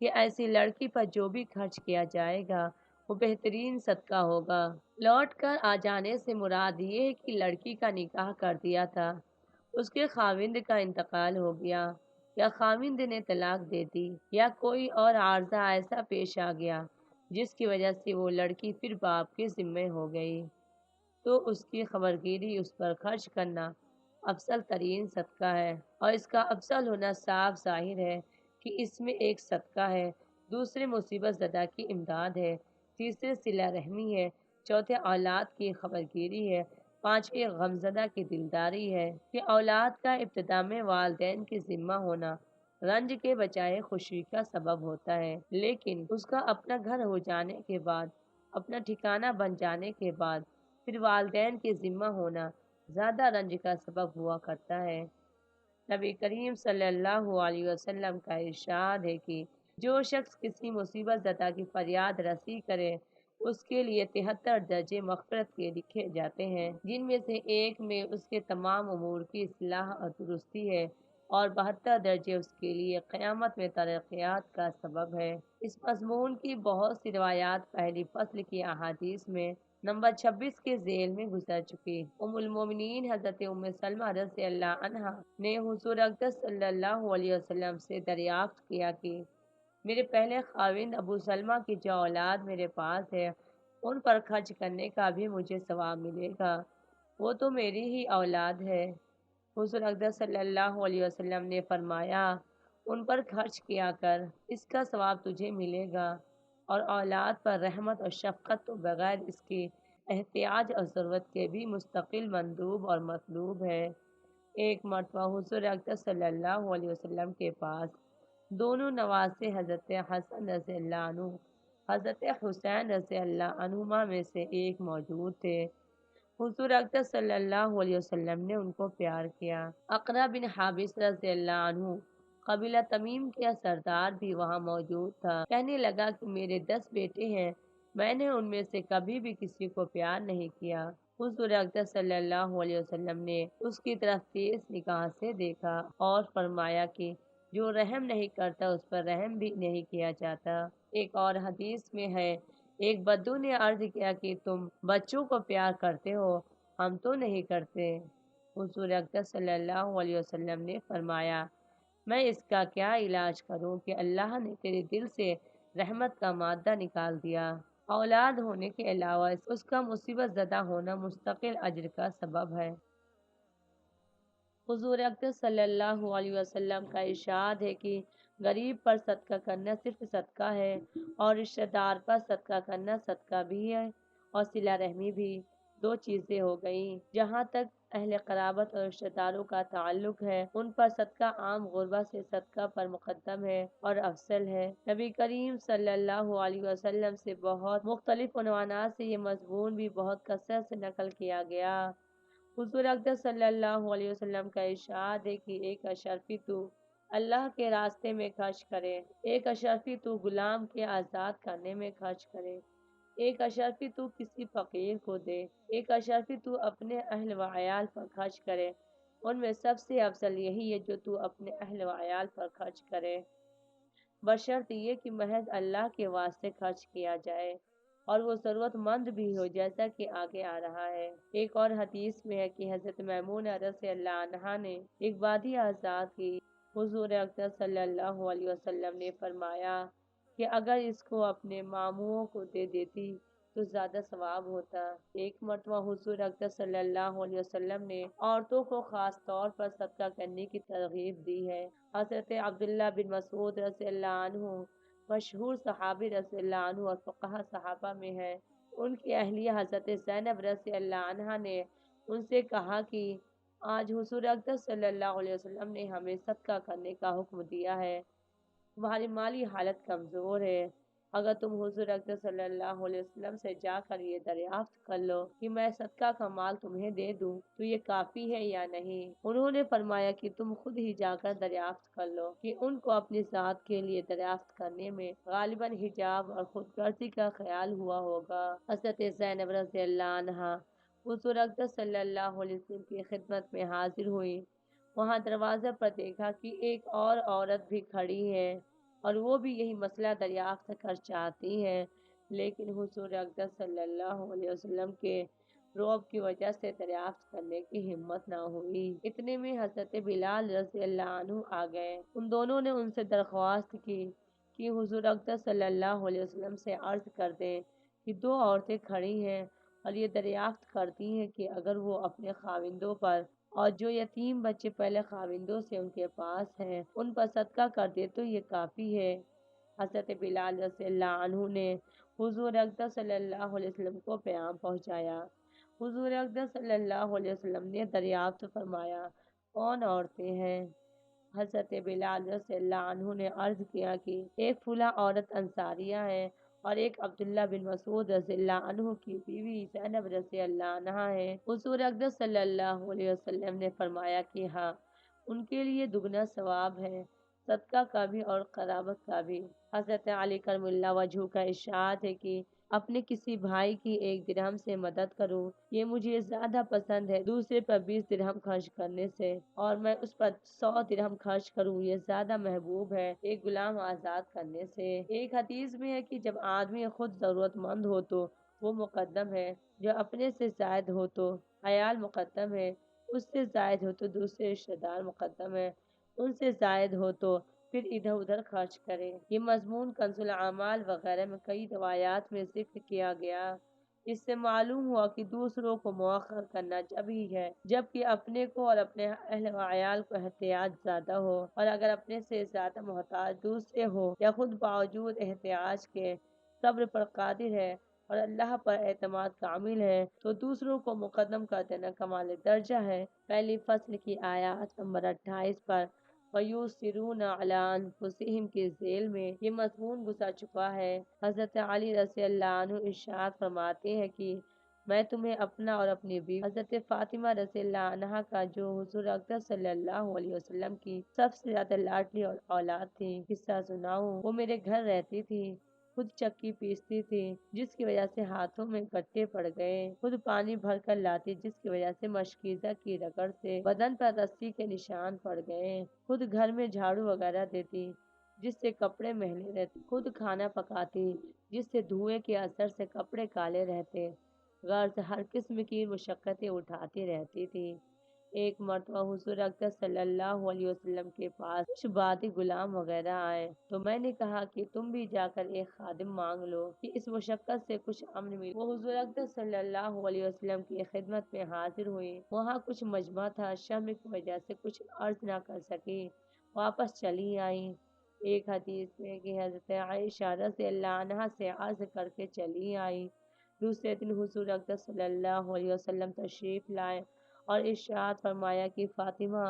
کہ ایسی لڑکی پر جو بھی خرچ کیا جائے گا وہ بہترین صدقہ ہوگا۔ لوٹ کر آ جانے سے مراد یہ ہے کہ لڑکی کا نکاح کر دیا تھا، اس کے خاوند کا انتقال ہو گیا یا خاوند نے طلاق دے دی یا کوئی اور عارضہ ایسا پیش آ گیا جس کی وجہ سے وہ لڑکی پھر باپ کے ذمے ہو گئی، تو اس کی خبرگیری اس پر خرچ کرنا افضل ترین صدقہ ہے۔ اور اس کا افضل ہونا صاف ظاہر ہے کہ اس میں ایک صدقہ ہے، دوسرے مصیبت زدہ کی امداد ہے، تیسرے صلہ رحمی ہے، چوتھے اولاد کی خبرگیری ہے، پانچویں غمزدہ کی دلداری ہے۔ کہ اولاد کا ابتدا میں والدین کے ذمہ ہونا رنج کے بجائے خوشی کا سبب ہوتا ہے، لیکن اس کا اپنا گھر ہو جانے کے بعد، اپنا ٹھکانہ بن جانے کے بعد پھر والدین کے ذمہ ہونا زیادہ رنج کا سبب ہوا کرتا ہے۔ نبی کریم صلی اللہ علیہ وسلم کا ارشاد ہے کہ جو شخص کسی مصیبت زدہ کی فریاد رسی کرے اس کے لیے 73 درجے مغفرت کے لکھے جاتے ہیں، جن میں سے ایک میں اس کے تمام امور کی اصلاح اور درستی ہے اور 72 درجے اس کے لیے قیامت میں ترقیات کا سبب ہے۔ اس مضمون کی بہت سی روایات پہلی فصل کی احادیث میں نمبر 26 کے ذیل میں گزر چکی۔ ام المومنین حضرت ام سلمہ رضی اللہ عنہا نے حضور اقدس صلی اللہ علیہ وسلم سے دریافت کیا کہ میرے پہلے خاوند ابو سلمہ کی جو اولاد میرے پاس ہے ان پر خرچ کرنے کا بھی مجھے ثواب ملے گا؟ وہ تو میری ہی اولاد ہے۔ حضور اقدس صلی اللہ علیہ وسلم نے فرمایا ان پر خرچ کیا کر، اس کا ثواب تجھے ملے گا، اور اولاد پر رحمت اور شفقت تو بغیر اس کی احتیاج اور ضرورت کے بھی مستقل مندوب اور مطلوب ہے۔ ایک مرتبہ حضور اقدس صلی اللہ علیہ وسلم کے پاس دونوں نواسے حضرت حسن رضی اللہ عنہ حضرت حسین رضی اللہ عنہما میں سے ایک موجود تھے۔ حضور اقدس صلی اللہ علیہ وسلم نے ان کو پیار کیا۔ اقرا بن حابس رضی اللہ عنہ قبیلہ تمیم کا سردار بھی وہاں موجود تھا۔ کہنے لگا کہ میرے 10 بیٹے ہیں، میں نے ان میں سے کبھی بھی کسی کو پیار نہیں کیا۔ حضور اقدس صلی اللہ علیہ وسلم نے اس کی طرف تیز نگاہ سے دیکھا اور فرمایا کہ جو رحم نہیں کرتا اس پر رحم بھی نہیں کیا جاتا۔ ایک اور حدیث میں ہے ایک بدو نے عرض کیا کہ تم بچوں کو پیار کرتے ہو، ہم تو نہیں کرتے۔ حضور اقدس صلی اللہ علیہ وسلم نے فرمایا میں اس کا کیا علاج کروں کہ اللہ نے تیرے دل سے رحمت کا مادہ نکال دیا۔ اولاد ہونے کے علاوہ اس کا مصیبت زدہ ہونا مستقل اجر کا سبب ہے۔ حضور اقدس صلی اللہ علیہ وسلم کا ارشاد ہے کہ غریب پر صدقہ کرنا صرف صدقہ ہے اور رشتہ دار پر صدقہ کرنا صدقہ بھی ہے اور صلہ رحمی بھی۔ دو چیزیں ہو گئیں۔ جہاں تک اہل قرابت اور رشتہ داروں کا تعلق ہے ان پر صدقہ عام غربا سے صدقہ پر مقدم ہے اور افضل ہے۔ نبی کریم صلی اللہ علیہ وسلم سے بہت مختلف عنوانات سے یہ مضمون بھی بہت کثرت سے نقل کیا گیا۔ حضور اقدس صلی اللہ علیہ وسلم کا ارشاد ہے کہ ایک اشرفی تو اللہ کے راستے میں خرچ کرے، ایک اشرفی تو غلام کے آزاد کرنے میں خرچ کرے، ایک اشرفی تو کسی فقیر کو دے، ایک اشرفی تو اپنے اہل و عیال پر خرچ کرے۔ ان میں سب سے افضل یہی ہے جو تو اپنے اہل و عیال پر خرچ کرے، بشرط یہ کہ محض اللہ کے واسطے خرچ کیا جائے اور وہ ضرورت مند بھی ہو، جیسا کہ آگے آ رہا ہے۔ ایک اور حدیث میں ہے کہ حضرت میمونہ رضی اللہ عنہا نے ایک وادی آزاد کی۔ حضور اقدس صلی اللہ علیہ وسلم نے فرمایا کہ اگر اس کو اپنے ماموؤں کو دے دیتی تو زیادہ ثواب ہوتا۔ ایک مرتبہ حضور اقدس صلی اللہ علیہ وسلم نے عورتوں کو خاص طور پر صدقہ کرنے کی ترغیب دی ہے۔ حضرت عبداللہ بن مسعود رضی اللہ عنہ مشہور صحابی رضی اللہ عنہ اور فقہا صحابہ میں ہے۔ ان کی اہلیہ حضرت زینب رضی اللہ عنہا نے ان سے کہا کہ آج حضور اقدس صلی اللہ علیہ وسلم نے ہمیں صدقہ کرنے کا حکم دیا ہے، تمہاری مالی حالت کمزور ہے، اگر تم حضور اقدس صلی اللہ علیہ وسلم سے جا کر یہ دریافت کر لو کہ میں صدقہ کا مال تمہیں دے دوں تو یہ کافی ہے یا نہیں۔ انہوں نے فرمایا کہ تم خود ہی جا کر دریافت کر لو، کہ ان کو اپنی ذات کے لیے دریافت کرنے میں غالباً حجاب اور خود غرضی کا خیال ہوا ہوگا۔ حضرت زینب رضی اللہ عنہا حضور اقدس صلی اللہ علیہ وسلم کی خدمت میں حاضر ہوئی۔ وہاں دروازے پر دیکھا کہ ایک اور عورت بھی کھڑی ہے اور وہ بھی یہی مسئلہ دریافت کر چاہتی ہے، لیکن حضور اقدس صلی اللہ علیہ وسلم کے رعب کی وجہ سے دریافت کرنے کی ہمت نہ ہوئی۔ اتنے میں حضرت بلال رضی اللہ عنہ آ گئے۔ ان دونوں نے ان سے درخواست کی کہ حضور اقدس صلی اللہ علیہ وسلم سے عرض کر دیں کہ دو عورتیں کھڑی ہیں اور یہ دریافت کرتی ہیں کہ اگر وہ اپنے خاوندوں پر اور جو یتیم بچے پہلے خاوندوں سے ان کے پاس ہیں ان پر صدقہ کر دے تو یہ کافی ہے۔ حضرت بلال رضی اللہ عنہ نے حضور اقدس صلی اللہ علیہ وسلم کو پیغام پہنچایا۔ حضور اقدس صلی اللہ علیہ وسلم نے دریافت فرمایا کون عورتیں ہیں؟ حضرت بلال رضی اللہ عنہ نے عرض کیا کہ ایک فلاں عورت انصاریہ ہے اور ایک عبداللہ بن مسعود رضی اللہ عنہ کی بیوی زینب رضی اللہ عنہا ہے۔ حضور اقدس صلی اللہ علیہ وسلم نے فرمایا کہ ہاں ان کے لیے دگنا ثواب ہے، صدقہ کا بھی اور قرابت کا بھی۔ حضرت علی کرم اللہ وجہہ کا ارشاد ہے کہ اپنے کسی بھائی کی 1 درہم سے مدد کروں، یہ مجھے زیادہ پسند ہے دوسرے پر 20 درہم خرچ کرنے سے، اور میں اس پر 100 درہم خرچ کروں، یہ زیادہ محبوب ہے ایک غلام آزاد کرنے سے۔ ایک حدیث میں ہے کہ جب آدمی خود ضرورت مند ہو تو وہ مقدم ہے، جو اپنے سے زائد ہو تو عیال مقدم ہے، اس سے زائد ہو تو دوسرے رشتہ دار مقدم ہے، ان سے زائد ہو تو پھر ادھر ادھر خرچ کرے۔ یہ مضمون کنز الاعمال وغیرہ میں کئی روایات میں ذکر کیا گیا۔ اس سے معلوم ہوا کہ دوسروں کو مؤخر کرنا جب ہی ہے جبکہ اپنے کو اور اپنے اہل و عیال کو احتیاج زیادہ ہو، اور اگر اپنے سے زیادہ محتاج دوسرے ہو یا خود باوجود احتیاج کے صبر پر قادر ہے اور اللہ پر اعتماد کامل ہے تو دوسروں کو مقدم کر دینا کمال درجہ ہے۔ پہلی فصل کی آیات نمبر 28 پر وَيُؤْثِرُونَ عَلَىٰ أَنفُسِهِمْ کے ذیل میں یہ مضمون گزر چکا ہے۔ حضرت علی رضی اللہ عنہ ارشاد فرماتے ہیں کہ میں تمہیں اپنا اور اپنی بیوی حضرت فاطمہ رضی اللہ عنہا کا جو حضور اکرم صلی اللہ علیہ وسلم کی سب سے زیادہ لاڈلی اولاد تھی قصہ سناؤں۔ وہ میرے گھر رہتی تھی، خود چکی پیستی تھی جس کی وجہ سے ہاتھوں میں گٹھے پڑ گئے، خود پانی بھر کر لاتی جس کی وجہ سے مشکیزہ کی رگڑ سے بدن پر رسی کے نشان پڑ گئے، خود گھر میں جھاڑو وغیرہ دیتی جس سے کپڑے میلے رہتے، خود کھانا پکاتی جس سے دھوئیں کے اثر سے کپڑے کالے رہتے، غرض ہر قسم کی مشقتیں اٹھاتی رہتی تھی۔ ایک مرتبہ حضور اکرم صلی اللہ علیہ وسلم کے پاس کچھ بادی غلام وغیرہ آئے تو میں نے کہا کہ تم بھی جا کر ایک خادم مانگ لو کہ اس مشقت سے کچھ امن ملے۔ وہ حضور اکرم صلی اللہ علیہ وسلم کی خدمت میں حاضر ہوئی۔ وہاں کچھ مجمع تھا، شرم کی وجہ سے کچھ عرض نہ کر سکی، واپس چلی آئیں۔ ایک حدیث میں کہ حضرت عائشہ رضی اللہ عنہا سے عرض کر کے چلی آئیں۔ دوسرے دن حضور اکرم صلی اللہ علیہ وسلم تشریف لائے اور ارشاد فرمایا کہ فاطمہ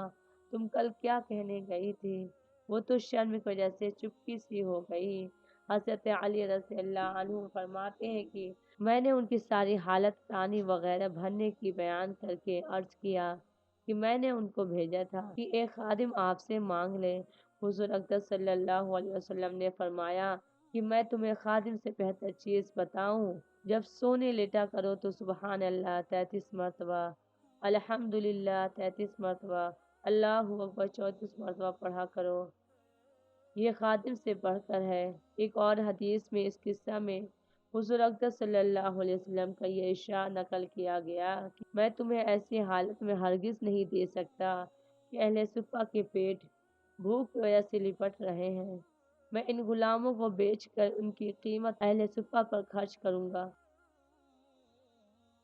تم کل کیا کہنے گئی تھی؟ وہ تو شرم کی وجہ سے چپکی سی ہو گئی۔ حضرت علی رضی اللہ عنہ فرماتے ہیں کہ میں نے ان کی ساری حالت ثانی وغیرہ بھرنے کی بیان کر کے عرض کیا کہ میں نے ان کو بھیجا تھا کہ ایک خادم آپ سے مانگ لے۔ حضور اکرم صلی اللہ علیہ وسلم نے فرمایا کہ میں تمہیں خادم سے بہتر چیز بتاؤں؟ جب سونے لیٹا کرو تو سبحان اللہ 33 مرتبہ، الحمدللہ 33 مرتبہ، اللہ اکبر 34 مرتبہ پڑھا کرو، یہ خادم سے بڑھ کر ہے۔ ایک اور حدیث میں اس قصہ میں حضور اکرم صلی اللہ علیہ وسلم کا یہ ارشاد نقل کیا گیا کہ میں تمہیں ایسی حالت میں ہرگز نہیں دے سکتا کہ اہل صفہ کے پیٹ بھوک کی وجہ سے لپٹ رہے ہیں، میں ان غلاموں کو بیچ کر ان کی قیمت اہل صفہ پر خرچ کروں گا۔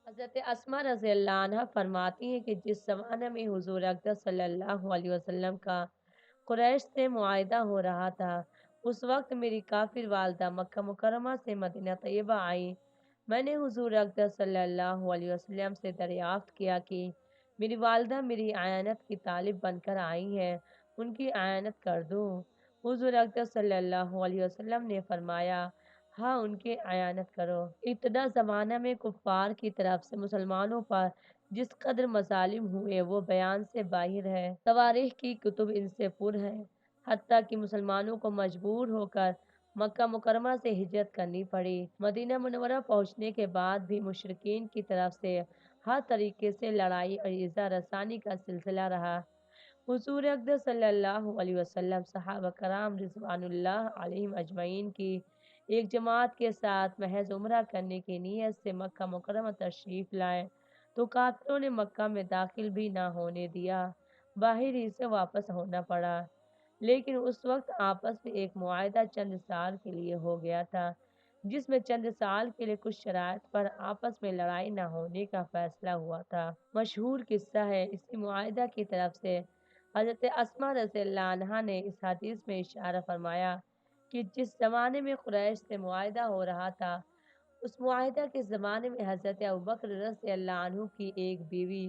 حضرت اسماء رضی اللہ عنہ فرماتی ہیں کہ جس زمانے میں حضور اکرم صلی اللہ علیہ وسلم کا قریش سے معاہدہ ہو رہا تھا، اس وقت میری کافر والدہ مکہ مکرمہ سے مدینہ طیبہ آئی۔ میں نے حضور اکرم صلی اللہ علیہ وسلم سے دریافت کیا کہ میری والدہ میری اعانت کی طالب بن کر آئی ہیں، ان کی اعانت کر دوں۔ حضور اکرم صلی اللہ علیہ وسلم نے فرمایا ہاں ان کی اعانت کرو۔ ابتدا زمانہ میں کفار کی طرف سے مسلمانوں پر جس قدر مظالم ہوئے وہ بیان سے باہر ہے، تواریخ کی کتب ان سے پر ہے، حتیٰ کہ مسلمانوں کو مجبور ہو کر مکہ مکرمہ سے ہجرت کرنی پڑی۔ مدینہ منورہ پہنچنے کے بعد بھی مشرکین کی طرف سے ہر طریقے سے لڑائی اور ایذا رسانی کا سلسلہ رہا۔ حضور اکرم صلی اللہ علیہ وسلم صحابہ کرام رضوان اللہ علیہم اجمعین کی ایک جماعت کے ساتھ محض عمرہ کرنے کی نیت سے مکہ مکرمہ تشریف لائے تو کافروں نے مکہ میں داخل بھی نہ ہونے دیا، باہر ہی سے واپس ہونا پڑا۔ لیکن اس وقت آپس میں ایک معاہدہ چند سال کے لیے ہو گیا تھا، جس میں چند سال کے لیے کچھ شرائط پر آپس میں لڑائی نہ ہونے کا فیصلہ ہوا تھا۔ مشہور قصہ ہے، اسی معاہدہ کی طرف سے حضرت اسماء رضی اللہ عنہا نے اس حدیث میں اشارہ فرمایا کہ جس زمانے میں قریش سے معاہدہ ہو رہا تھا، اس معاہدہ کے زمانے میں حضرت ابوبکر رضی اللہ عنہ کی ایک بیوی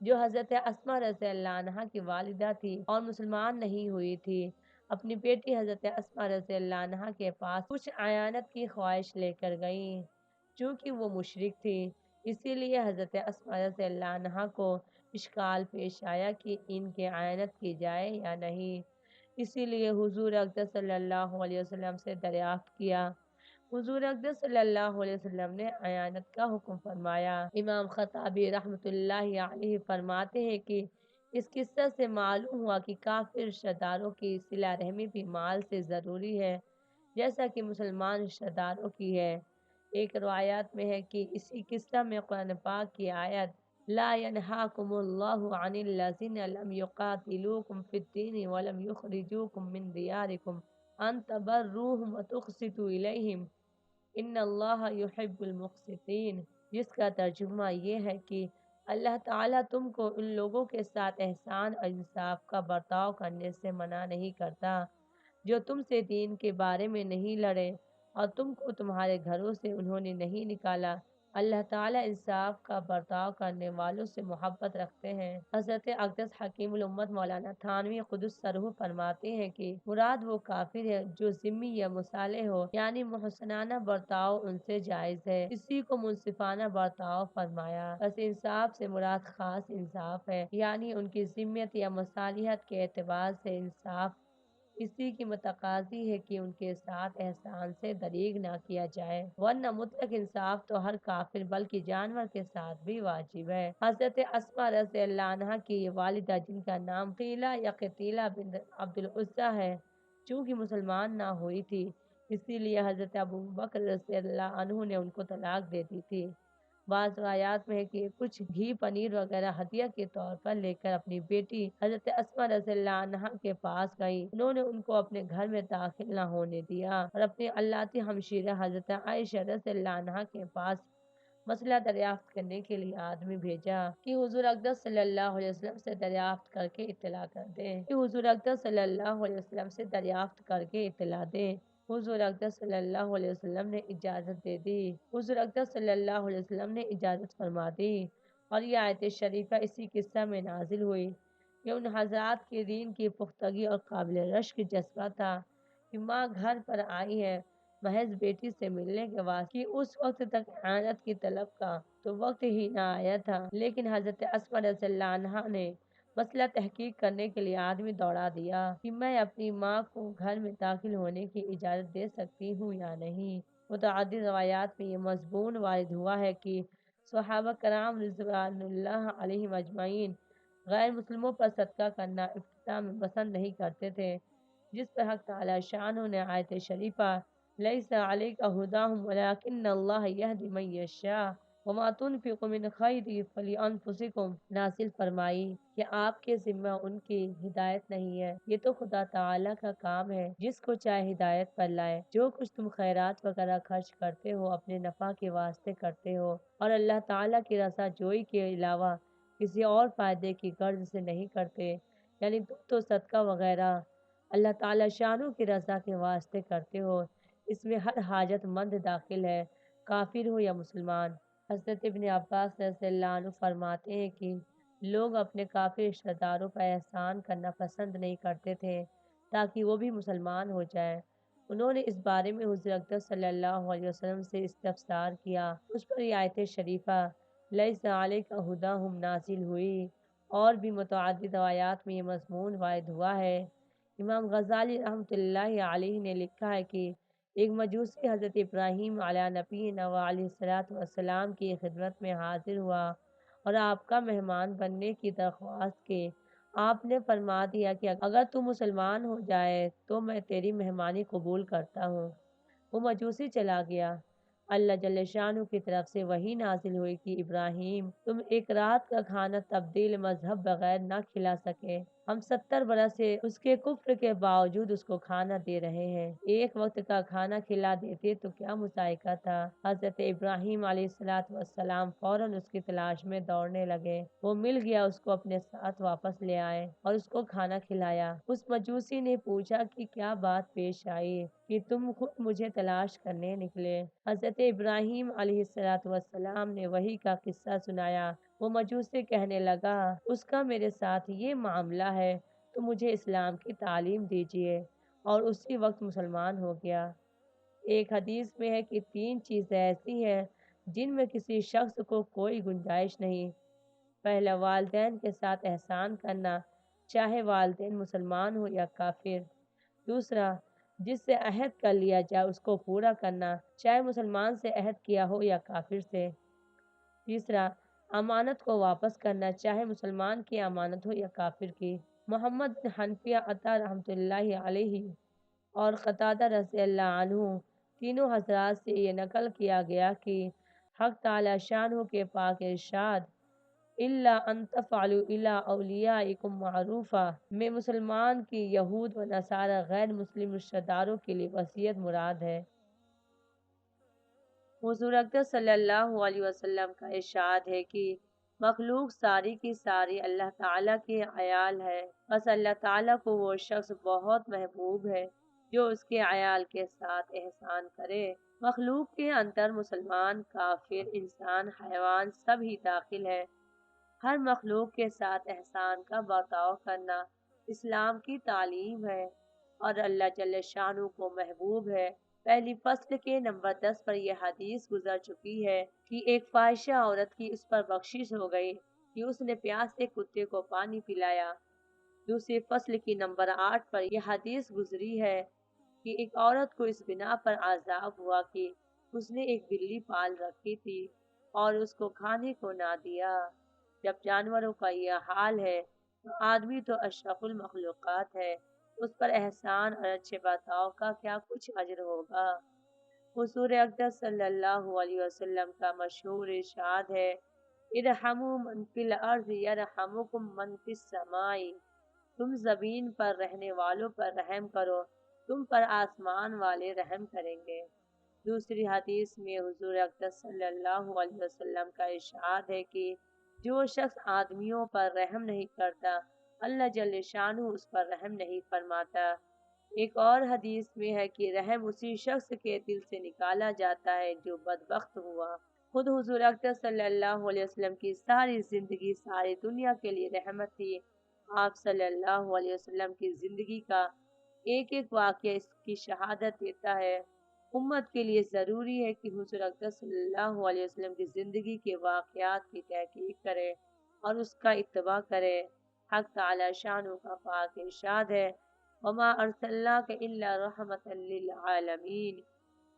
جو حضرت اسماء رضی اللہ عنہا کی والدہ تھی اور مسلمان نہیں ہوئی تھی، اپنی بیٹی حضرت اسماء رضی اللہ عنہا کے پاس کچھ اعانت کی خواہش لے کر گئیں۔ چونکہ وہ مشرک تھی، اسی لیے حضرت اسماء رضی اللہ عنہا کو اشکال پیش آیا کہ ان کی اعانت کی جائے یا نہیں، اسی لیے حضور اقدس صلی اللہ علیہ وسلم سے دریافت کیا۔ حضور اقدس صلی اللہ علیہ وسلم نے اعانت کا حکم فرمایا۔ امام خطابی رحمۃ اللہ علیہ فرماتے ہیں کہ اس قصہ سے معلوم ہوا کہ کافر رشتہ داروں کی صلہ رحمی بھی مال سے ضروری ہے، جیسا کہ مسلمان رشتہ داروں کی ہے۔ ایک روایات میں ہے کہ اسی قصہ میں قرآن پاک کی آیت لا ينهاكم الله عن الذين لم يقاتلوكم في الدين ولم يخرجوكم من دياركم ان تبروهم وتقسطوا اليهم ان اللہ يحب المقسطین، جس کا ترجمہ یہ ہے کہ اللہ تعالیٰ تم کو ان لوگوں کے ساتھ احسان اور انصاف کا برتاؤ کرنے سے منع نہیں کرتا جو تم سے دین کے بارے میں نہیں لڑے اور تم کو تمہارے گھروں سے انہوں نے نہیں نکالا۔ اللہ تعالیٰ انصاف کا برتاؤ کرنے والوں سے محبت رکھتے ہیں۔ حضرت اقدس حکیم الامت مولانا تھانوی قدس سرہ فرماتے ہیں کہ مراد وہ کافر ہے جو ذمی یا مصالح ہو، یعنی محسنانہ برتاؤ ان سے جائز ہے، اسی کو منصفانہ برتاؤ فرمایا۔ بس انصاف سے مراد خاص انصاف ہے، یعنی ان کی ذمیت یا مصالحت کے اعتبار سے انصاف اسی کی متقاضی ہے کہ ان کے ساتھ احسان سے دریغ نہ کیا جائے، ورنہ مطلق انصاف تو ہر کافر بلکہ جانور کے ساتھ بھی واجب ہے۔ حضرت اسماء رضی اللہ عنہا کی یہ والدہ جن کا نام قیلہ یا قتیلہ بنت عبد العزیٰ ہے، چونکہ مسلمان نہ ہوئی تھی، اسی لیے حضرت ابو بکر رضی اللہ عنہ نے ان کو طلاق دے دی تھی۔ بعض روایات میں ہے کہ کچھ گھی پنیر وغیرہ ہدیہ کے طور پر لے کر اپنی بیٹی حضرت اسماء رضی اللہ عنہا کے پاس گئی، انہوں نے ان کو اپنے گھر میں داخل نہ ہونے دیا اور اپنی اللہ ہمشیرہ حضرت عائشہ رضی اللہ عنہا کے پاس مسئلہ دریافت کرنے کے لیے آدمی بھیجا کہ حضور اقدس صلی اللہ علیہ وسلم سے دریافت کر کے اطلاع کر دیں، حضور اقدس صلی اللہ علیہ وسلم نے اجازت دے دی، حضور اقدس صلی اللہ علیہ وسلم نے اجازت فرما دی، اور یہ آیت شریفہ اسی قصہ میں نازل ہوئی کہ ان حضرات کے دین کی پختگی اور قابل رشک جذبہ تھا کہ ماں گھر پر آئی ہے محض بیٹی سے ملنے کے واسطے، کہ اس وقت تک اعانت کی طلب کا تو وقت ہی نہ آیا تھا، لیکن حضرت اسماء رضی اللہ عنہا نے مسئلہ تحقیق کرنے کے لیے آدمی دوڑا دیا کہ میں اپنی ماں کو گھر میں داخل ہونے کی اجازت دے سکتی ہوں یا نہیں۔ متعدد روایات میں یہ مضمون وارد ہوا ہے کہ صحابہ کرام رضوان اللہ علیہم اجمعین غیر مسلموں پر صدقہ کرنا ابتداء میں پسند نہیں کرتے تھے، جس پر حق تعالی شانہ نے آیت شریفہ لیس علیک ھداھم ولکن اللہ یہدی من یشاء وما تنفقوا من خیر فلانفسکم نازل فرمائی کہ آپ کے ذمہ ان کی ہدایت نہیں ہے، یہ تو خدا تعالی کا کام ہے جس کو چاہے ہدایت پر لائے۔ جو کچھ تم خیرات وغیرہ خرچ کرتے ہو اپنے نفع کے واسطے کرتے ہو اور اللہ تعالی کی رضا جوئی کے علاوہ کسی اور فائدے کی غرض سے نہیں کرتے، یعنی تم تو صدقہ وغیرہ اللہ تعالی شانہ کی رضا کے واسطے کرتے ہو، اس میں ہر حاجت مند داخل ہے، کافر ہو یا مسلمان۔ حضرت ابن عباس رضی اللہ عنہ فرماتے ہیں کہ لوگ اپنے کافر رشتہ داروں پر احسان کرنا پسند نہیں کرتے تھے تاکہ وہ بھی مسلمان ہو جائیں۔ انہوں نے اس بارے میں حضور اقدس صلی اللہ علیہ وسلم سے استفسار کیا، اس پر یہ آیت شریفہ لیس علیک ھداھم نازل ہوئی، اور بھی متعدد روایات میں یہ مضمون وارد ہوا ہے۔ امام غزالی رحمۃ اللہ علیہ نے لکھا ہے کہ ایک مجوسی حضرت ابراہیم علیہ نبینا و علیہ الصلوۃ والسلام کی خدمت میں حاضر ہوا اور آپ کا مہمان بننے کی درخواست کی۔ آپ نے فرما دیا کہ اگر تو مسلمان ہو جائے تو میں تیری مہمانی قبول کرتا ہوں۔ وہ مجوسی چلا گیا۔ اللہ جل شانہ کی طرف سے وحی نازل ہوئی کہ ابراہیم تم ایک رات کا کھانا تبدیل مذہب بغیر نہ کھلا سکے، ہم 70 برس سے اس کے کفر کے باوجود اس کو کھانا دے رہے ہیں، ایک وقت کا کھانا کھلا دیتے تو کیا مذائقہ تھا۔ حضرت ابراہیم علیہ الصلوۃ والسلام فوراً اس کی تلاش میں دوڑنے لگے، وہ مل گیا، اس کو اپنے ساتھ واپس لے آئے اور اس کو کھانا کھلایا۔ اس مجوسی نے پوچھا کہ کیا بات پیش آئی کہ تم خود مجھے تلاش کرنے نکلے؟ حضرت ابراہیم علیہ الصلوۃ والسلام نے وحی کا قصہ سنایا۔ وہ مجوسی کہنے لگا اس کا میرے ساتھ یہ معاملہ ہے تو مجھے اسلام کی تعلیم دیجیے، اور اسی وقت مسلمان ہو گیا۔ ایک حدیث میں ہے کہ 3 چیزیں ایسی ہیں جن میں کسی شخص کو کوئی گنجائش نہیں، پہلا، والدین کے ساتھ احسان کرنا، چاہے والدین مسلمان ہو یا کافر۔ دوسرا، جس سے عہد کر لیا جائے اس کو پورا کرنا، چاہے مسلمان سے عہد کیا ہو یا کافر سے۔ تیسرا، امانت کو واپس کرنا، چاہے مسلمان کی امانت ہو یا کافر کی۔ محمد بن حنفیہ عطا رحمۃ اللہ علیہ اور قتادہ رضی اللہ عنہ تینوں حضرات سے یہ نقل کیا گیا کہ حق تعالی شانہ کے پاک ارشاد الا ان تفعلوا الى اولیاءکم معروفا میں مسلمان کی یہود و نصارہ غیر مسلم رشتہ داروں کے لیے وصیت مراد ہے۔ حضور اکرم صلی اللہ علیہ وسلم کا ارشاد ہے کہ مخلوق ساری کی ساری اللہ تعالیٰ کے عیال ہے، بس اللہ تعالیٰ کو وہ شخص بہت محبوب ہے جو اس کے عیال کے ساتھ احسان کرے۔ مخلوق کے اندر مسلمان، کافر، انسان، حیوان سب ہی داخل ہے۔ ہر مخلوق کے ساتھ احسان کا برتاؤ کرنا اسلام کی تعلیم ہے اور اللہ جل شانہ کو محبوب ہے۔ پہلی فصل کے نمبر 10 پر یہ حدیث گزر چکی ہے کہ ایک فاحشہ عورت کی اس پر بخشش ہو گئی کہ اس نے پیاسے کتے کو پانی پلایا۔ دوسری فصل کی نمبر 8 پر یہ حدیث گزری ہے کہ ایک عورت کو اس بنا پر عذاب ہوا کہ اس نے ایک بلی پال رکھی تھی اور اس کو کھانے کو نہ دیا۔ جب جانوروں کا یہ حال ہے تو آدمی تو اشرف المخلوقات ہے، اس پر احسان اور اچھے برتاؤ کا کیا کچھ اجر ہوگا۔ حضور اکرم صلی اللہ علیہ وسلم کا مشہور ارشاد ہے ارحموا من فی الارض یرحمکم من فی السماء، تم زمین پر رہنے والوں پر رحم کرو، تم پر آسمان والے رحم کریں گے۔ دوسری حدیث میں حضور اکرم صلی اللہ علیہ وسلم کا ارشاد ہے کہ جو شخص آدمیوں پر رحم نہیں کرتا اللہ جل شانہ اس پر رحم نہیں فرماتا۔ ایک اور حدیث میں ہے کہ رحم اسی شخص کے دل سے نکالا جاتا ہے جو بدبخت ہوا۔ خود حضور اکرم صلی اللہ علیہ وسلم کی ساری زندگی ساری دنیا کے لیے رحمت تھی۔ آپ صلی اللہ علیہ وسلم کی زندگی کا ایک ایک واقعہ اس کی شہادت دیتا ہے۔ امت کے لیے ضروری ہے کہ حضور اکرم صلی اللہ علیہ وسلم کی زندگی کے واقعات کی تحقیق کرے اور اس کا اتباع کرے۔ حق تعالی شانہ کا پاک ارشاد ہے وما ارسلناک الا رحمۃ للعالمین،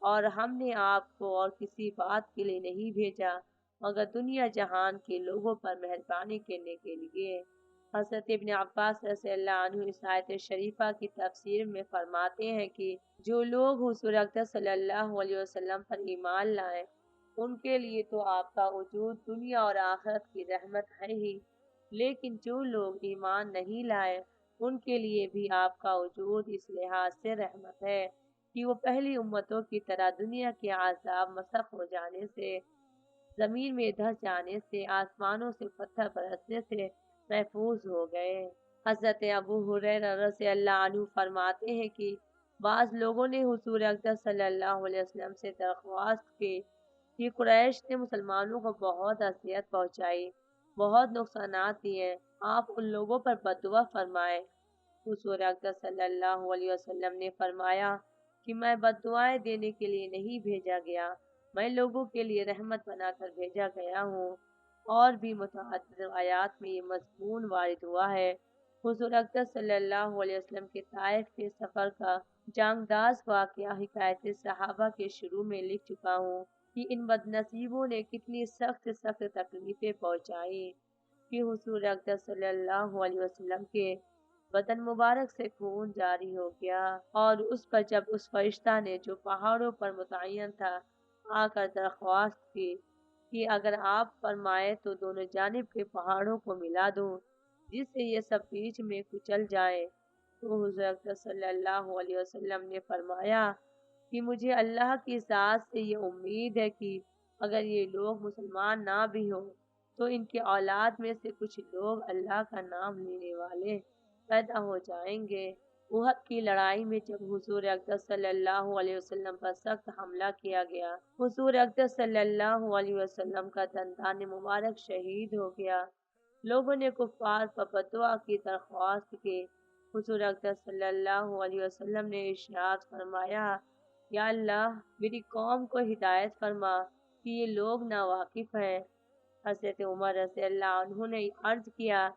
اور ہم نے آپ کو اور کسی بات کے لیے نہیں بھیجا مگر دنیا جہان کے لوگوں پر مہربانی کرنے کے لیے۔ حضرت ابن عباس رضی اللہ عنہ اس آیت شریفہ کی تفسیر میں فرماتے ہیں کہ جو لوگ حضور اکرم صلی اللہ علیہ وسلم پر ایمان لائیں ان کے لیے تو آپ کا وجود دنیا اور آخرت کی رحمت ہے ہی، لیکن جو لوگ ایمان نہیں لائے ان کے لیے بھی آپ کا وجود اس لحاظ سے رحمت ہے کہ وہ پہلی امتوں کی طرح دنیا کے عذاب مسخ ہو جانے سے، زمین میں دھس جانے سے، آسمانوں سے پتھر برسنے سے محفوظ ہو گئے۔ حضرت ابو ہریرہ رضی اللہ عنہ فرماتے ہیں کہ بعض لوگوں نے حضور اکرم صلی اللہ علیہ وسلم سے درخواست کی کہ قریش نے مسلمانوں کو بہت اذیت پہنچائی، بہت نقصانات دیے، آپ ان لوگوں پر بددعا فرمائیں۔ حضور اکرم صلی اللہ علیہ وسلم نے فرمایا کہ میں بددعائیں دینے کے لیے نہیں بھیجا گیا، میں لوگوں کے لیے رحمت بنا کر بھیجا گیا ہوں۔ اور بھی متعدد آیات میں یہ مضمون وارد ہوا ہے۔ حضور اکرم صلی اللہ علیہ وسلم کے طائف کے سفر کا جانگداز واقعہ حکایت صحابہ کے شروع میں لکھ چکا ہوں کہ ان بد نصیبوں نے کتنی سخت تکلیفیں پہنچائی کہ حضور اکرم صلی اللہ علیہ وسلم کے بدن مبارک سے خون جاری ہو گیا، اور اس پر جب اس فرشتہ نے جو پہاڑوں پر متعین تھا آ کر درخواست کی کہ اگر آپ فرمائے تو دونوں جانب کے پہاڑوں کو ملا دوں جس سے یہ سب بیچ میں کچل جائیں، تو حضور اکرم صلی اللہ علیہ وسلم نے فرمایا کہ مجھے اللہ کی ذات سے یہ امید ہے کہ اگر یہ لوگ مسلمان نہ بھی ہوں تو ان کے اولاد میں سے کچھ لوگ اللہ کا نام لینے والے پیدا ہو جائیں گے۔ احد کی لڑائی میں جب حضور اکرم صلی اللہ علیہ وسلم پر سخت حملہ کیا گیا، حضور اکرم صلی اللہ علیہ وسلم کا دندان مبارک شہید ہو گیا۔ لوگوں نے کفار پر بددعا کی درخواست کی۔ حضور اکرم صلی اللہ علیہ وسلم نے ارشاد فرمایا یا اللہ میری قوم کو ہدایت فرما کہ یہ لوگ ناواقف ہیں۔ حضرت عمر رضی اللہ عنہ نے عرض کیا،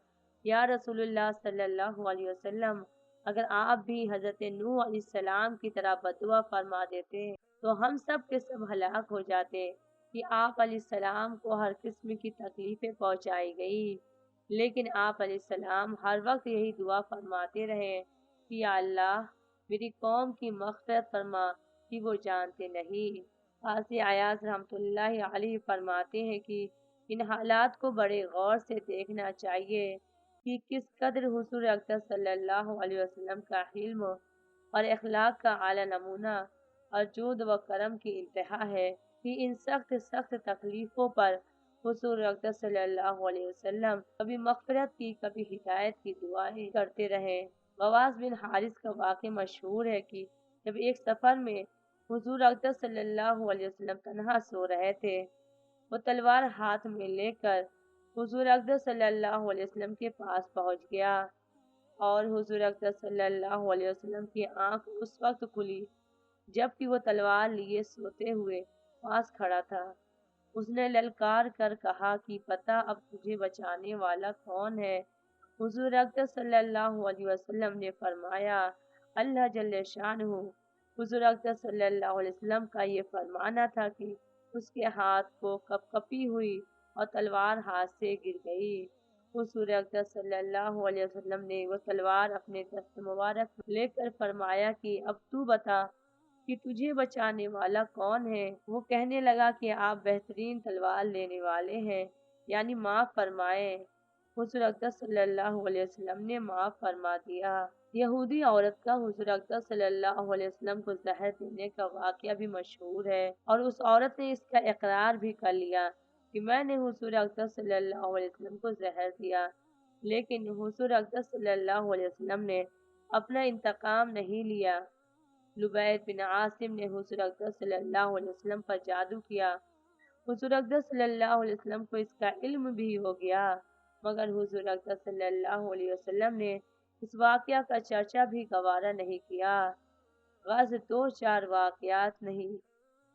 یا رسول اللہ صلی اللہ علیہ وسلم، اگر آپ بھی حضرت نوح علیہ السلام کی طرح بددعا فرما دیتے تو ہم سب کے سب ہلاک ہو جاتے کہ آپ علیہ السلام کو ہر قسم کی تکلیفیں پہنچائی گئی، لیکن آپ علیہ السلام ہر وقت یہی دعا فرماتے رہے کہ یا اللہ میری قوم کی مغفرت فرما کہ وہ جانتے نہیں۔ قاضی عیاض رحمۃ اللہ علیہ فرماتے ہیں کہ ان حالات کو بڑے غور سے دیکھنا چاہیے کہ کس قدر حضور اکرم صلی اللہ علیہ وسلم کا علم اور اخلاق کا اعلیٰ نمونہ اور جود و کرم کی انتہا ہے کہ ان سخت تکلیفوں پر حضور اکرم صلی اللہ علیہ وسلم کبھی مغفرت کی کبھی ہدایت کی دعائیں کرتے رہے۔ غواص بن حارث کا واقعہ مشہور ہے کہ جب ایک سفر میں حضور اکرم صلی اللہ علیہ وسلم تنہا سو رہے تھے، وہ تلوار ہاتھ میں لے کر حضور اکرم صلی اللہ علیہ وسلم کے پاس پہنچ گیا اور حضور اکرم صلی اللہ علیہ وسلم کی آنکھ اس وقت کھلی جبکہ وہ تلوار لیے سوتے ہوئے پاس کھڑا تھا۔ اس نے للکار کر کہا کہ پتہ اب تجھے بچانے والا کون ہے؟ حضور اکرم صلی اللہ علیہ وسلم نے فرمایا، اللہ جل شانہ۔ حضور اکرم صلی اللہ علیہ وسلم کا یہ فرمانا تھا کہ اس کے ہاتھ کو کپ کپی ہوئی اور تلوار ہاتھ سے گر گئی۔ حضور اکرم صلی اللہ علیہ وسلم نے وہ تلوار اپنے دست مبارک لے کر فرمایا کہ اب تو بتا کہ تجھے بچانے والا کون ہے؟ وہ کہنے لگا کہ آپ بہترین تلوار لینے والے ہیں، یعنی معاف فرمائیں۔ حضور اکرم صلی اللہ علیہ وسلم نے معاف فرما دیا۔ یہودی عورت کا حضور اکرم صلی اللہ علیہ وسلم کو زہر دینے کا واقعہ بھی مشہور ہے اور اس عورت نے اس کا اقرار بھی کر لیا کہ میں نے حضور اکرم صلی اللہ علیہ وسلم کو زہر دیا، لیکن حضور اکرم صلی اللہ علیہ وسلم نے اپنا انتقام نہیں لیا۔ لبید بن عاصم نے حضور اکرم صلی اللہ علیہ وسلم پر جادو کیا۔ حضور اکرم صلی اللہ علیہ وسلم کو اس کا علم بھی ہو گیا، مگر حضور اکرم صلی اللہ علیہ وسلم نے اس واقعہ کا چرچا بھی گوارا نہیں کیا۔ غز دو چار واقعات نہیں،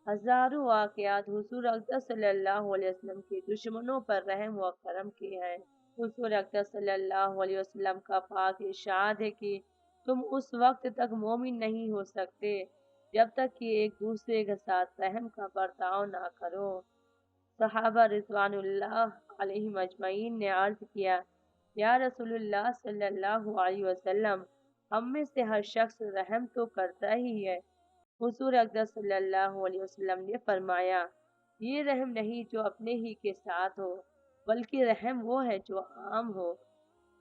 ہزاروں واقعات حضور اکرم صلی اللہ علیہ وسلم کے دشمنوں پر رحم و کرم کی ہیں۔ حضور اکرم صلی اللہ علیہ وسلم کا پاک ارشاد ہے کہ تم اس وقت تک مومن نہیں ہو سکتے جب تک کہ ایک دوسرے کے ساتھ رحم کا برتاؤ نہ کرو۔ صحابہ رضوان اللہ علیہم اجمعین نے عرض کیا، یا رسول اللہ صلی اللہ علیہ وسلم، ہم میں سے ہر شخص رحم تو کرتا ہی ہے۔ حضور اکرم صلی اللہ علیہ وسلم نے فرمایا، یہ رحم نہیں جو اپنے ہی کے ساتھ ہو، بلکہ رحم وہ ہے جو عام ہو۔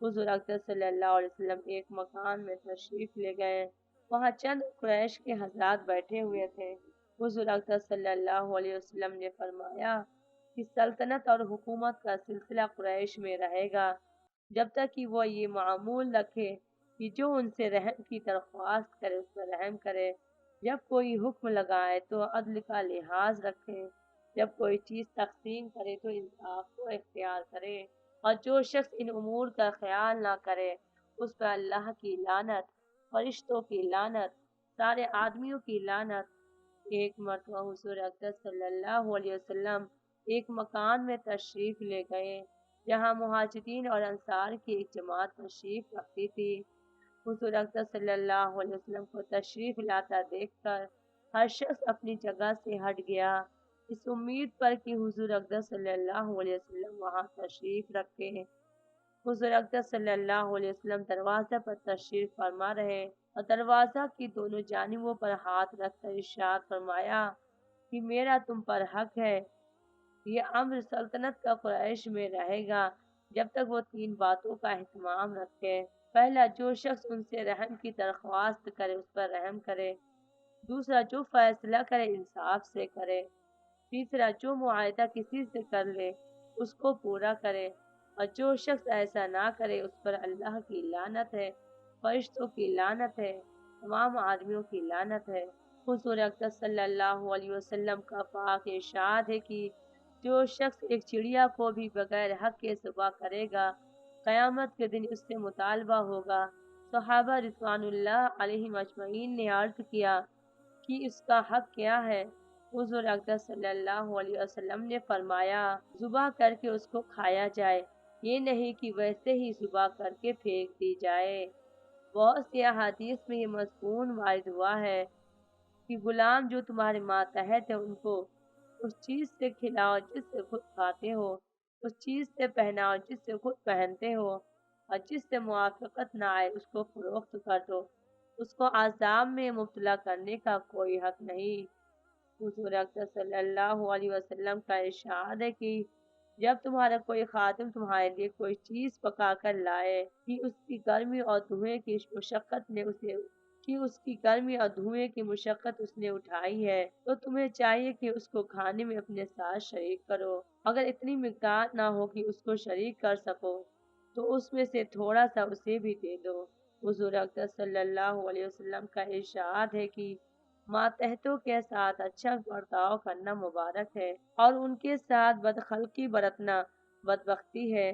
حضور اکرم صلی اللہ علیہ وسلم ایک مکان میں تشریف لے گئے، وہاں چند قریش کے حضرات بیٹھے ہوئے تھے۔ حضور اکرم صلی اللہ علیہ وسلم نے فرمایا کہ سلطنت اور حکومت کا سلسلہ قریش میں رہے گا جب تک کہ وہ یہ معمول رکھے کہ جو ان سے رحم کی درخواست کرے اس پر رحم کرے، جب کوئی حکم لگائے تو عدل کا لحاظ رکھے، جب کوئی چیز تقسیم کرے تو انصاف کو اختیار کرے، اور جو شخص ان امور کا خیال نہ کرے اس پر اللہ کی لعنت، فرشتوں کی لعنت، سارے آدمیوں کی لعنت۔ ایک مرتبہ حضور اکرم صلی اللہ علیہ وسلم ایک مکان میں تشریف لے گئے جہاں مہاجرین اور انصار کی ایک جماعت تشریف رکھتی تھی۔ حضور اکرم صلی اللہ علیہ وسلم کو تشریف لاتا دیکھ کر ہر شخص اپنی جگہ سے ہٹ گیا، اس امید پر کہ حضور اکرم صلی اللہ علیہ وسلم وہاں تشریف رکھے۔ حضور اکرم صلی اللہ علیہ وسلم دروازہ پر تشریف فرما رہے اور دروازہ کی دونوں جانبوں پر ہاتھ رکھ کر ارشاد فرمایا کہ میرا تم پر حق ہے۔ یہ امر سلطنت کا قریش میں رہے گا جب تک وہ تین باتوں کا اہتمام رکھے۔ پہلا، جو شخص ان سے رحم کی درخواست کرے اس پر رحم کرے۔ دوسرا، جو فیصلہ کرے انصاف سے کرے۔ تیسرا، جو معاہدہ کسی سے کر لے اس کو پورا کرے، اور جو شخص ایسا نہ کرے اس پر اللہ کی لعنت ہے، فرشتوں کی لعنت ہے، تمام آدمیوں کی لعنت ہے۔ حضور اکرم صلی اللہ علیہ وسلم کا پاک ارشاد ہے کہ جو شخص ایک چڑیا کو بھی بغیر حق کے ذبح کرے گا قیامت کے دن اس سے مطالبہ ہوگا۔ صحابہ رضوان اللہ علیہم اجمعین نے عرض کیا کہ اس کا حق کیا ہے؟ حضور اکرم صلی اللہ علیہ وسلم نے فرمایا ذبح کر کے اس کو کھایا جائے، یہ نہیں کہ ویسے ہی ذبح کر کے پھینک دی جائے۔ بہت سی احادیث میں یہ مضمون وارد ہوا ہے کہ غلام جو تمہارے ماتحت ہے ان کو اس چیز سے کھلاؤ جس سے خود کھاتے ہو، اس چیز سے پہناؤ جس سے خود پہنتے ہو، اور جس سے موافقت نہ آئے اس کو فروخت کر دو، اس کو عذاب میں مبتلا کرنے کا کوئی حق نہیں۔ حضور اکرم صلی اللہ علیہ وسلم کا ارشاد ہے کہ جب تمہارا کوئی خادم تمہارے لیے کوئی چیز پکا کر لائے کہ اس کی گرمی اور دھوئیں کی مشقت اس نے اٹھائی ہے، تو تمہیں چاہیے کہ اس کو کھانے میں اپنے ساتھ شریک کرو۔ اگر اتنی مقدار نہ ہو کہ اس کو شریک کر سکو تو اس میں سے تھوڑا سا اسے بھی دے دو۔ حضور اکرم صلی اللہ علیہ وسلم کا ارشاد ہے کہ ماتحتوں کے ساتھ اچھا برتاؤ کرنا مبارک ہے اور ان کے ساتھ بدخلقی برتنا بدبختی ہے۔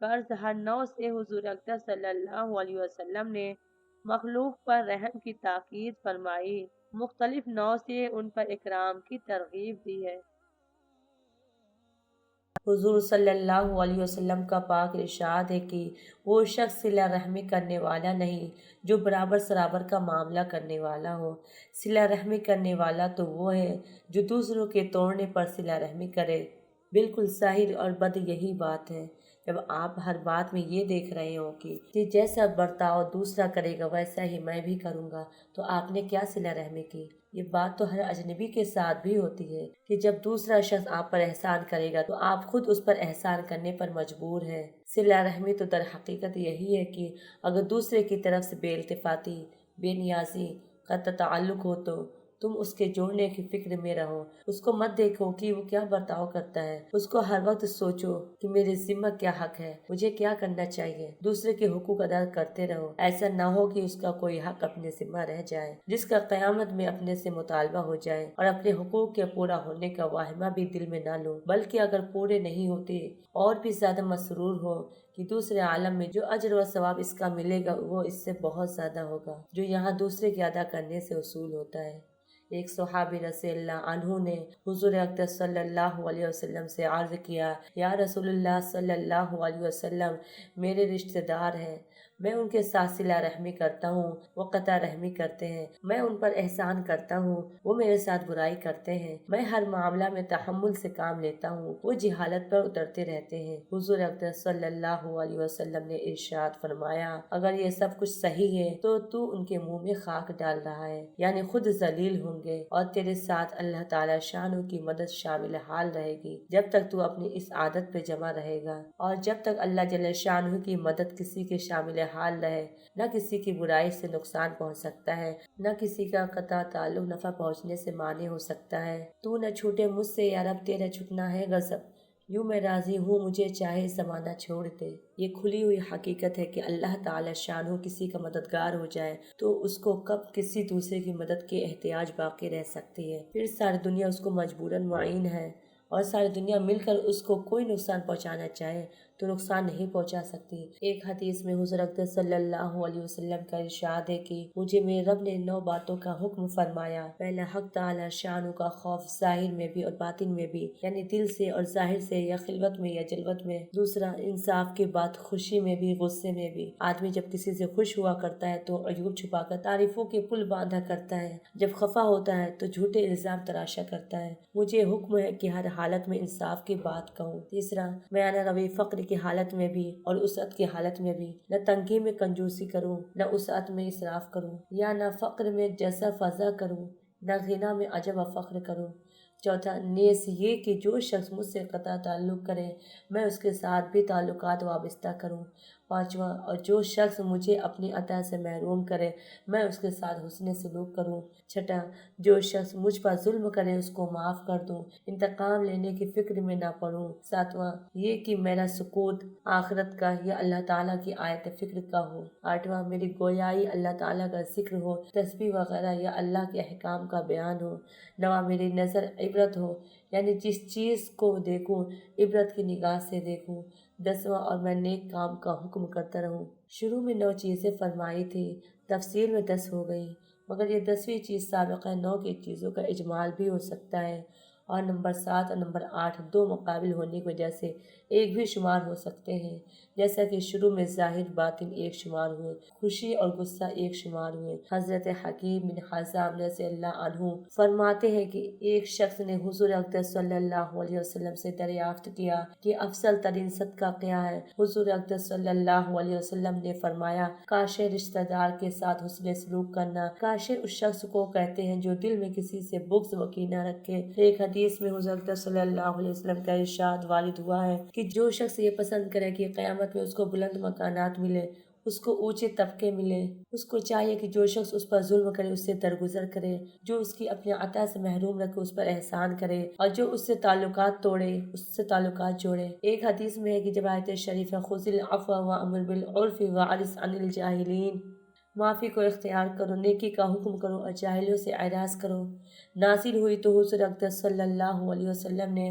غرض ہر نوع سے حضور اکرم صلی اللہ علیہ وسلم نے مخلوق پر رحم کی تاکید فرمائی، مختلف نوع سے ان پر اکرام کی ترغیب دی ہے۔ حضور صلی اللہ علیہ وسلم کا پاک ارشاد ہے کہ وہ شخص صلہ رحمی کرنے والا نہیں جو برابر سرابر کا معاملہ کرنے والا ہو۔ صلہ رحمی کرنے والا تو وہ ہے جو دوسروں کے توڑنے پر صلہ رحمی کرے۔ بالکل صحیح اور بد یہی بات ہے۔ جب آپ ہر بات میں یہ دیکھ رہے ہوں کہ جیسا برتاؤ دوسرا کرے گا ویسا ہی میں بھی کروں گا، تو آپ نے کیا صلہ رحمی کی؟ یہ بات تو ہر اجنبی کے ساتھ بھی ہوتی ہے کہ جب دوسرا شخص آپ پر احسان کرے گا تو آپ خود اس پر احسان کرنے پر مجبور ہیں۔ صلہ رحمی تو در حقیقت یہی ہے کہ اگر دوسرے کی طرف سے بے التفاتی، بے نیازی، قطع تعلق ہو تو تم اس کے جوڑنے کی فکر میں رہو۔ اس کو مت دیکھو کہ وہ کیا برتاؤ کرتا ہے، اس کو ہر وقت سوچو کہ میرے ذمہ کیا حق ہے، مجھے کیا کرنا چاہیے۔ دوسرے کے حقوق ادا کرتے رہو، ایسا نہ ہو کہ اس کا کوئی حق اپنے ذمہ رہ جائے جس کا قیامت میں اپنے سے مطالبہ ہو جائے، اور اپنے حقوق کے پورا ہونے کا واہمہ بھی دل میں نہ لو، بلکہ اگر پورے نہیں ہوتے اور بھی زیادہ مسرور ہو کہ دوسرے عالم میں جو اجر و ثواب اس کا ملے گا وہ اس سے بہت زیادہ ہوگا جو یہاں دوسرے کے ادا کرنے سے حصول ہوتا ہے۔ ایک صحابی رضی اللہ عنہ نے حضور اکرم صلی اللہ علیہ وسلم سے عرض کیا، یا رسول اللہ صلی اللہ علیہ وسلم، میرے رشتہ دار ہیں، میں ان کے ساتھ صلہ رحمی کرتا ہوں، وہ قطع رحمی کرتے ہیں، میں ان پر احسان کرتا ہوں، وہ میرے ساتھ برائی کرتے ہیں، میں ہر معاملہ میں تحمل سے کام لیتا ہوں، وہ جہالت پر اترتے رہتے ہیں۔ حضور اکرم صلی اللہ علیہ وسلم نے ارشاد فرمایا، اگر یہ سب کچھ صحیح ہے تو ان کے منہ میں خاک ڈال رہا ہے، یعنی خود ذلیل ہوں گے، اور تیرے ساتھ اللہ تعالی شانہ کی مدد شامل حال رہے گی جب تک تو اپنی اس عادت پہ جمع رہے گا، اور جب تک اللہ جل شانہ کی مدد کسی کے شامل حال رہے، نہ کسی کی برائی سے نقصان پہنچ سکتا ہے، نہ کسی کا قطع تعلق نفع پہنچنے سے مانع ہو سکتا ہے۔ تو نہ چھوٹے مجھ سے یا رب، تیرا چھٹنا ہے غضب، یوں میں راضی ہوں مجھے چاہے زمانہ چھوڑ دے۔ یہ کھلی ہوئی حقیقت ہے کہ اللہ تعالی شانہ کسی کا مددگار ہو جائے تو اس کو کب کسی دوسرے کی مدد کے احتیاج باقی رہ سکتی ہے؟ پھر ساری دنیا اس کو مجبوراً معین ہے، اور ساری دنیا مل کر اس کو کوئی نقصان پہنچانا چاہے تو نقصان نہیں پہنچا سکتی۔ ایک حدیث میں حضور اکرم صلی اللہ علیہ وسلم کا ارشاد ہے کہ مجھے میرے رب نے 9 باتوں کا حکم فرمایا۔ پہلا، حق تعالی شانہ کا خوف ظاہر میں بھی اور باطن میں بھی، یعنی دل سے اور ظاہر سے، یا خلوت میں یا جلوت میں۔ دوسرا، انصاف کی بات، خوشی میں بھی غصے میں بھی۔ آدمی جب کسی سے خوش ہوا کرتا ہے تو عیوب چھپا کر تعریفوں کے پل باندھا کرتا ہے، جب خفا ہوتا ہے تو جھوٹے الزام تراشا کرتا ہے۔ مجھے حکم ہے کہ ہر حالت میں انصاف کی بات کہوں۔ تیسرا، میں نہ روی فقر کی حالت میں بھی اور وسعت کی حالت میں بھی، نہ تنگی میں کنجوسی کروں نہ وسعت میں اسراف کروں، یا نہ فقر میں جزع فضع کروں نہ غنا میں عجب و فخر کروں۔ چوتھا، نیز یہ کہ جو شخص مجھ سے قطع تعلق کرے میں اس کے ساتھ بھی تعلقات وابستہ کروں۔ پانچواں، اور جو شخص مجھے اپنی عطا سے محروم کرے میں اس کے ساتھ حسن سلوک کروں۔ چھٹا، جو شخص مجھ پر ظلم کرے اس کو معاف کر دوں، انتقام لینے کی فکر میں نہ پڑوں۔ ساتواں، یہ کہ میرا سکوت آخرت کا یا اللہ تعالیٰ کی آیت فکر کا ہو۔ آٹھواں، میری گویائی اللہ تعالیٰ کا ذکر ہو، تسبیح وغیرہ یا اللہ کے احکام کا بیان ہو۔ نواں، میری نظر عبرت ہو، یعنی جس چیز کو دیکھوں عبرت کی نگاہ سے دیکھوں۔ 10واں، اور میں نیک کام کا حکم کرتا رہوں۔ شروع میں 9 چیزیں فرمائی تھی، تفصیل میں 10 ہو گئی۔ مگر یہ 10ویں چیز سابقہ نو کی چیزوں کا اجمال بھی ہو سکتا ہے، اور نمبر 7 اور نمبر 8 دو مقابل ہونے کی وجہ سے ایک بھی شمار ہو سکتے ہیں، جیسا کہ شروع میں ظاہر باطن ایک شمار ہوئے، خوشی اور غصہ ایک شمار ہوئے۔ حضرت حکیم بن حزام رضی اللہ عنہ فرماتے ہیں کہ ایک شخص نے حضور اقدس صلی اللہ علیہ وسلم سے دریافت کیا کہ افضل ترین صدقہ کیا ہے؟ حضور اقدس صلی اللہ علیہ وسلم نے فرمایا، کاش رشتہ دار کے ساتھ حسن سلوک کرنا۔ کاش اس شخص کو کہتے ہیں جو دل میں کسی سے بغض و کینہ رکھے۔ ایک حدیث میں حضور اقدس صلی اللہ علیہ وسلم کا ارشاد وارد ہوا ہے کہ جو شخص یہ پسند کرے کہ قیامت میں اس کو بلند مکانات ملے، اس کو اونچے طبقے ملے، اس کو چاہیے کہ جو شخص اس پر ظلم کرے اس سے درگزر کرے، جو اس کی اپنے عطا سے محروم رکھے اس پر احسان کرے، اور جو اس سے تعلقات توڑے اس سے تعلقات جوڑے۔ ایک حدیث میں ہے کہ جب آیت شریفہ خذ العفو وامر بالعرف واعرض عن الجاہلین، معافی کو اختیار کرو، نیکی کا حکم کرو اور جاہلوں سے اعراض کرو، نازل ہوئی تو حضور اقدس صلی اللہ علیہ وسلم نے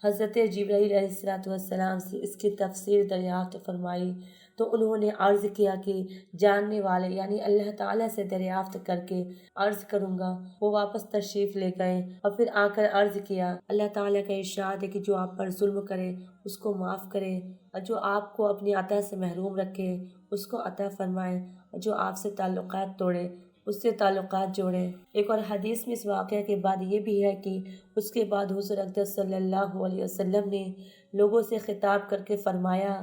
حضرت جبرائیل علیہ السلام سے اس کی تفسیر دریافت فرمائی تو انہوں نے عرض کیا کہ جاننے والے یعنی اللہ تعالیٰ سے دریافت کر کے عرض کروں گا۔ وہ واپس تشریف لے گئے اور پھر آ کر عرض کیا، اللہ تعالیٰ کا ارشاد ہے کہ جو آپ پر ظلم کرے اس کو معاف کرے، اور جو آپ کو اپنی عطا سے محروم رکھے اس کو عطا فرمائے، اور جو آپ سے تعلقات توڑے اس سے تعلقات جوڑے۔ ایک اور حدیث میں اس واقعہ کے بعد یہ بھی ہے کہ اس کے بعد حضور اقدس صلی اللہ علیہ وسلم نے لوگوں سے خطاب کر کے فرمایا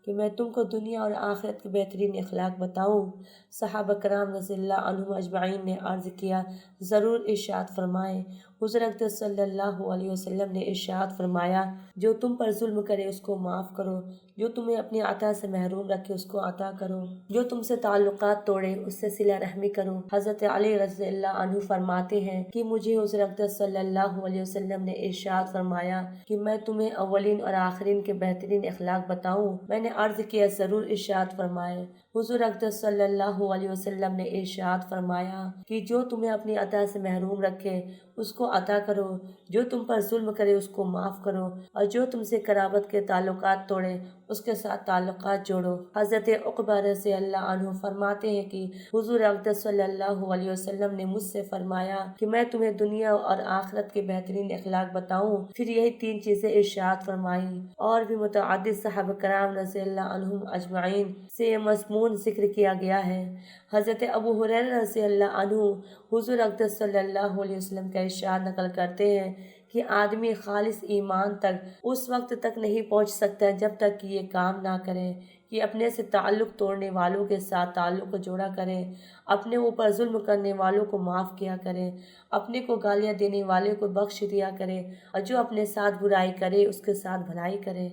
کہ میں تم کو دنیا اور آخرت کے بہترین اخلاق بتاؤں؟ صحابہ کرام رضی اللہ عنہم اجمعین نے عرض کیا، ضرور، ارشاد فرمائیں۔ حضور اقدس صلی اللہ علیہ وسلم نے ارشاد فرمایا، جو تم پر ظلم کرے اس کو معاف کرو، جو تمہیں اپنی عطا سے محروم رکھے اس کو عطا کرو، جو تم سے تعلقات توڑے اس سے صلہ رحمی کرو۔ حضرت علی رضی اللہ عنہ فرماتے ہیں کہ مجھے حضور اقدس صلی اللہ علیہ وسلم نے ارشاد فرمایا کہ میں تمہیں اولین اور آخرین کے بہترین اخلاق بتاؤں؟ میں نے عرض کیا، ضرور، ارشاد فرمائے۔ حضور اقدس صلی اللہ علیہ وسلم نے ارشاد فرمایا کہ جو تمہیں اپنی عطا سے محروم رکھے اس کو عطا کرو، جو تم پر ظلم کرے اس کو معاف کرو، اور جو تم سے قرابت کے تعلقات توڑے اس کے ساتھ تعلقات جوڑو۔ حضرت عقبہ رضی اللہ عنہ فرماتے ہیں کہ حضور اقدس صلی اللہ علیہ وسلم نے مجھ سے فرمایا کہ میں تمہیں دنیا اور آخرت کے بہترین اخلاق بتاؤں؟ پھر یہی 3 چیزیں ارشاد فرمائیں۔ اور بھی متعدد صحابہ کرام رضی اللہ عنہم اجمعین سے یہ مضمون ذکر کیا گیا ہے۔ حضرت ابو ہریرہ رضی اللہ عنہ حضور اقدس صلی اللہ علیہ وسلم کا ارشاد نقل کرتے ہیں کہ آدمی خالص ایمان تک اس وقت تک نہیں پہنچ سکتا جب تک کہ یہ کام نہ کرے کہ اپنے سے تعلق توڑنے والوں کے ساتھ تعلق کو جوڑا کرے، اپنے اوپر ظلم کرنے والوں کو معاف کیا کرے، اپنے کو گالیاں دینے والے کو بخش دیا کرے، اور جو اپنے ساتھ برائی کرے اس کے ساتھ بھلائی کرے۔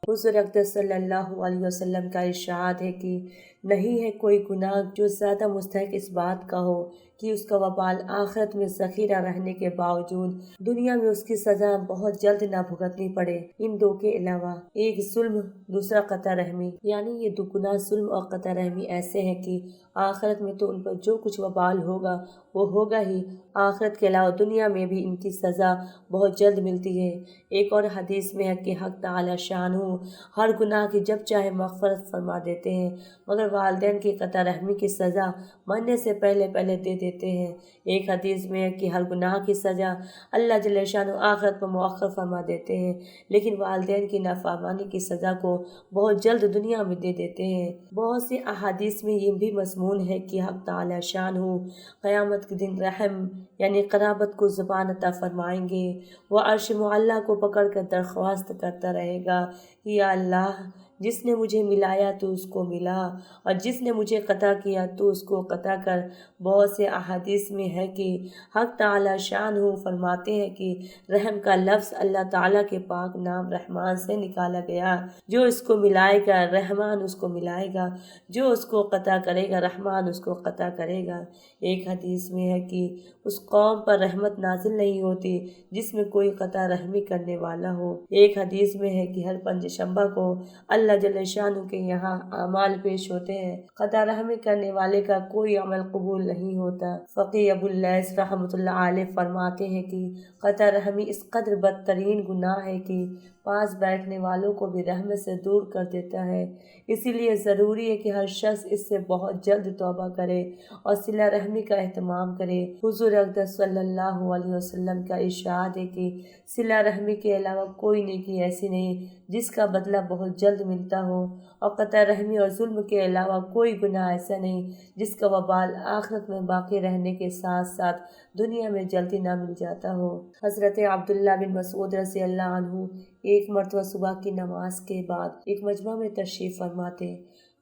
حضور اقدس صلی اللہ علیہ وسلم کا ارشاد ہے کہ نہیں ہے کوئی گناہ جو زیادہ مستحق اس بات کا ہو کہ اس کا وبال آخرت میں ذخیرہ رہنے کے باوجود دنیا میں اس کی سزا بہت جلد نہ بھگتنی پڑے، ان 2 کے علاوہ، ایک ظلم، دوسرا قطع رحمی۔ یعنی یہ 2 گناہ ظلم اور قطع رحمی ایسے ہیں کہ آخرت میں تو ان پر جو کچھ وبال ہوگا وہ ہوگا ہی، آخرت کے علاوہ دنیا میں بھی ان کی سزا بہت جلد ملتی ہے۔ ایک اور حدیث میں ہے کہ حق تعالی شانہ ہر گناہ کی جب چاہے مغفرت فرما دیتے ہیں، مگر والدین کی قطع رحمی کی سزا مرنے سے پہلے دے دیتے ہیں۔ ایک حدیث میں ہے کہ ہر گناہ کی سزا اللہ جل شانہ آخرت پر مؤخر فرما دیتے ہیں، لیکن والدین کی نافرمانی کی سزا کو بہت جلد دنیا میں دے دیتے ہیں۔ بہت سی احادیث میں یہ بھی مضمون ہے کہ حق تعالی شانہ قیامت کے دن رحم یعنی قرابت کو زبان عطا فرمائیں گے، وہ عرش معلیٰ کو پکڑ کر درخواست کرتا رہے گا کہ یا اللہ، جس نے مجھے ملایا تو اس کو ملا، اور جس نے مجھے قطع کیا تو اس کو قطع کر۔ بہت سے احادیث میں ہے کہ حق تعالی شانہ فرماتے ہیں کہ رحم کا لفظ اللہ تعالیٰ کے پاک نام رحمان سے نکالا گیا، جو اس کو ملائے گا رحمان اس کو ملائے گا، جو اس کو قطع کرے گا رحمان اس کو قطع کرے گا۔ ایک حدیث میں ہے کہ اس قوم پر رحمت نازل نہیں ہوتی جس میں کوئی قطع رحمی کرنے والا ہو۔ ایک حدیث میں ہے کہ ہر پنج شنبہ کو اللہ جل شانہ کے یہاں اعمال پیش ہوتے ہیں، قطع رحمی کرنے والے کا کوئی عمل قبول نہیں ہوتا۔ فقیہ ابو اللیث رحمۃ اللہ علیہ فرماتے ہیں کہ قطع رحمی اس قدر بدترین گناہ ہے کہ پاس بیٹھنے والوں کو بھی رحمت سے دور کر دیتا ہے۔ اسی لیے ضروری ہے کہ ہر شخص اس سے بہت جلد توبہ کرے اور صلہ رحمی کا اہتمام کرے۔ حضور اقدس صلی اللہ علیہ وسلم کا ارشاد ہے کہ صلہ رحمی کے علاوہ کوئی نیکی ایسی نہیں جس کا بدلہ بہت جلد ملتا ہو، اور قطع رحمی اور ظلم کے علاوہ کوئی گناہ ایسا نہیں جس کا وبال آخرت میں باقی رہنے کے ساتھ ساتھ دنیا میں جلدی نہ مل جاتا ہو۔ حضرت عبداللہ بن مسعود رضی اللہ عنہ ایک مرتبہ صبح کی نماز کے بعد ایک مجمع میں تشریف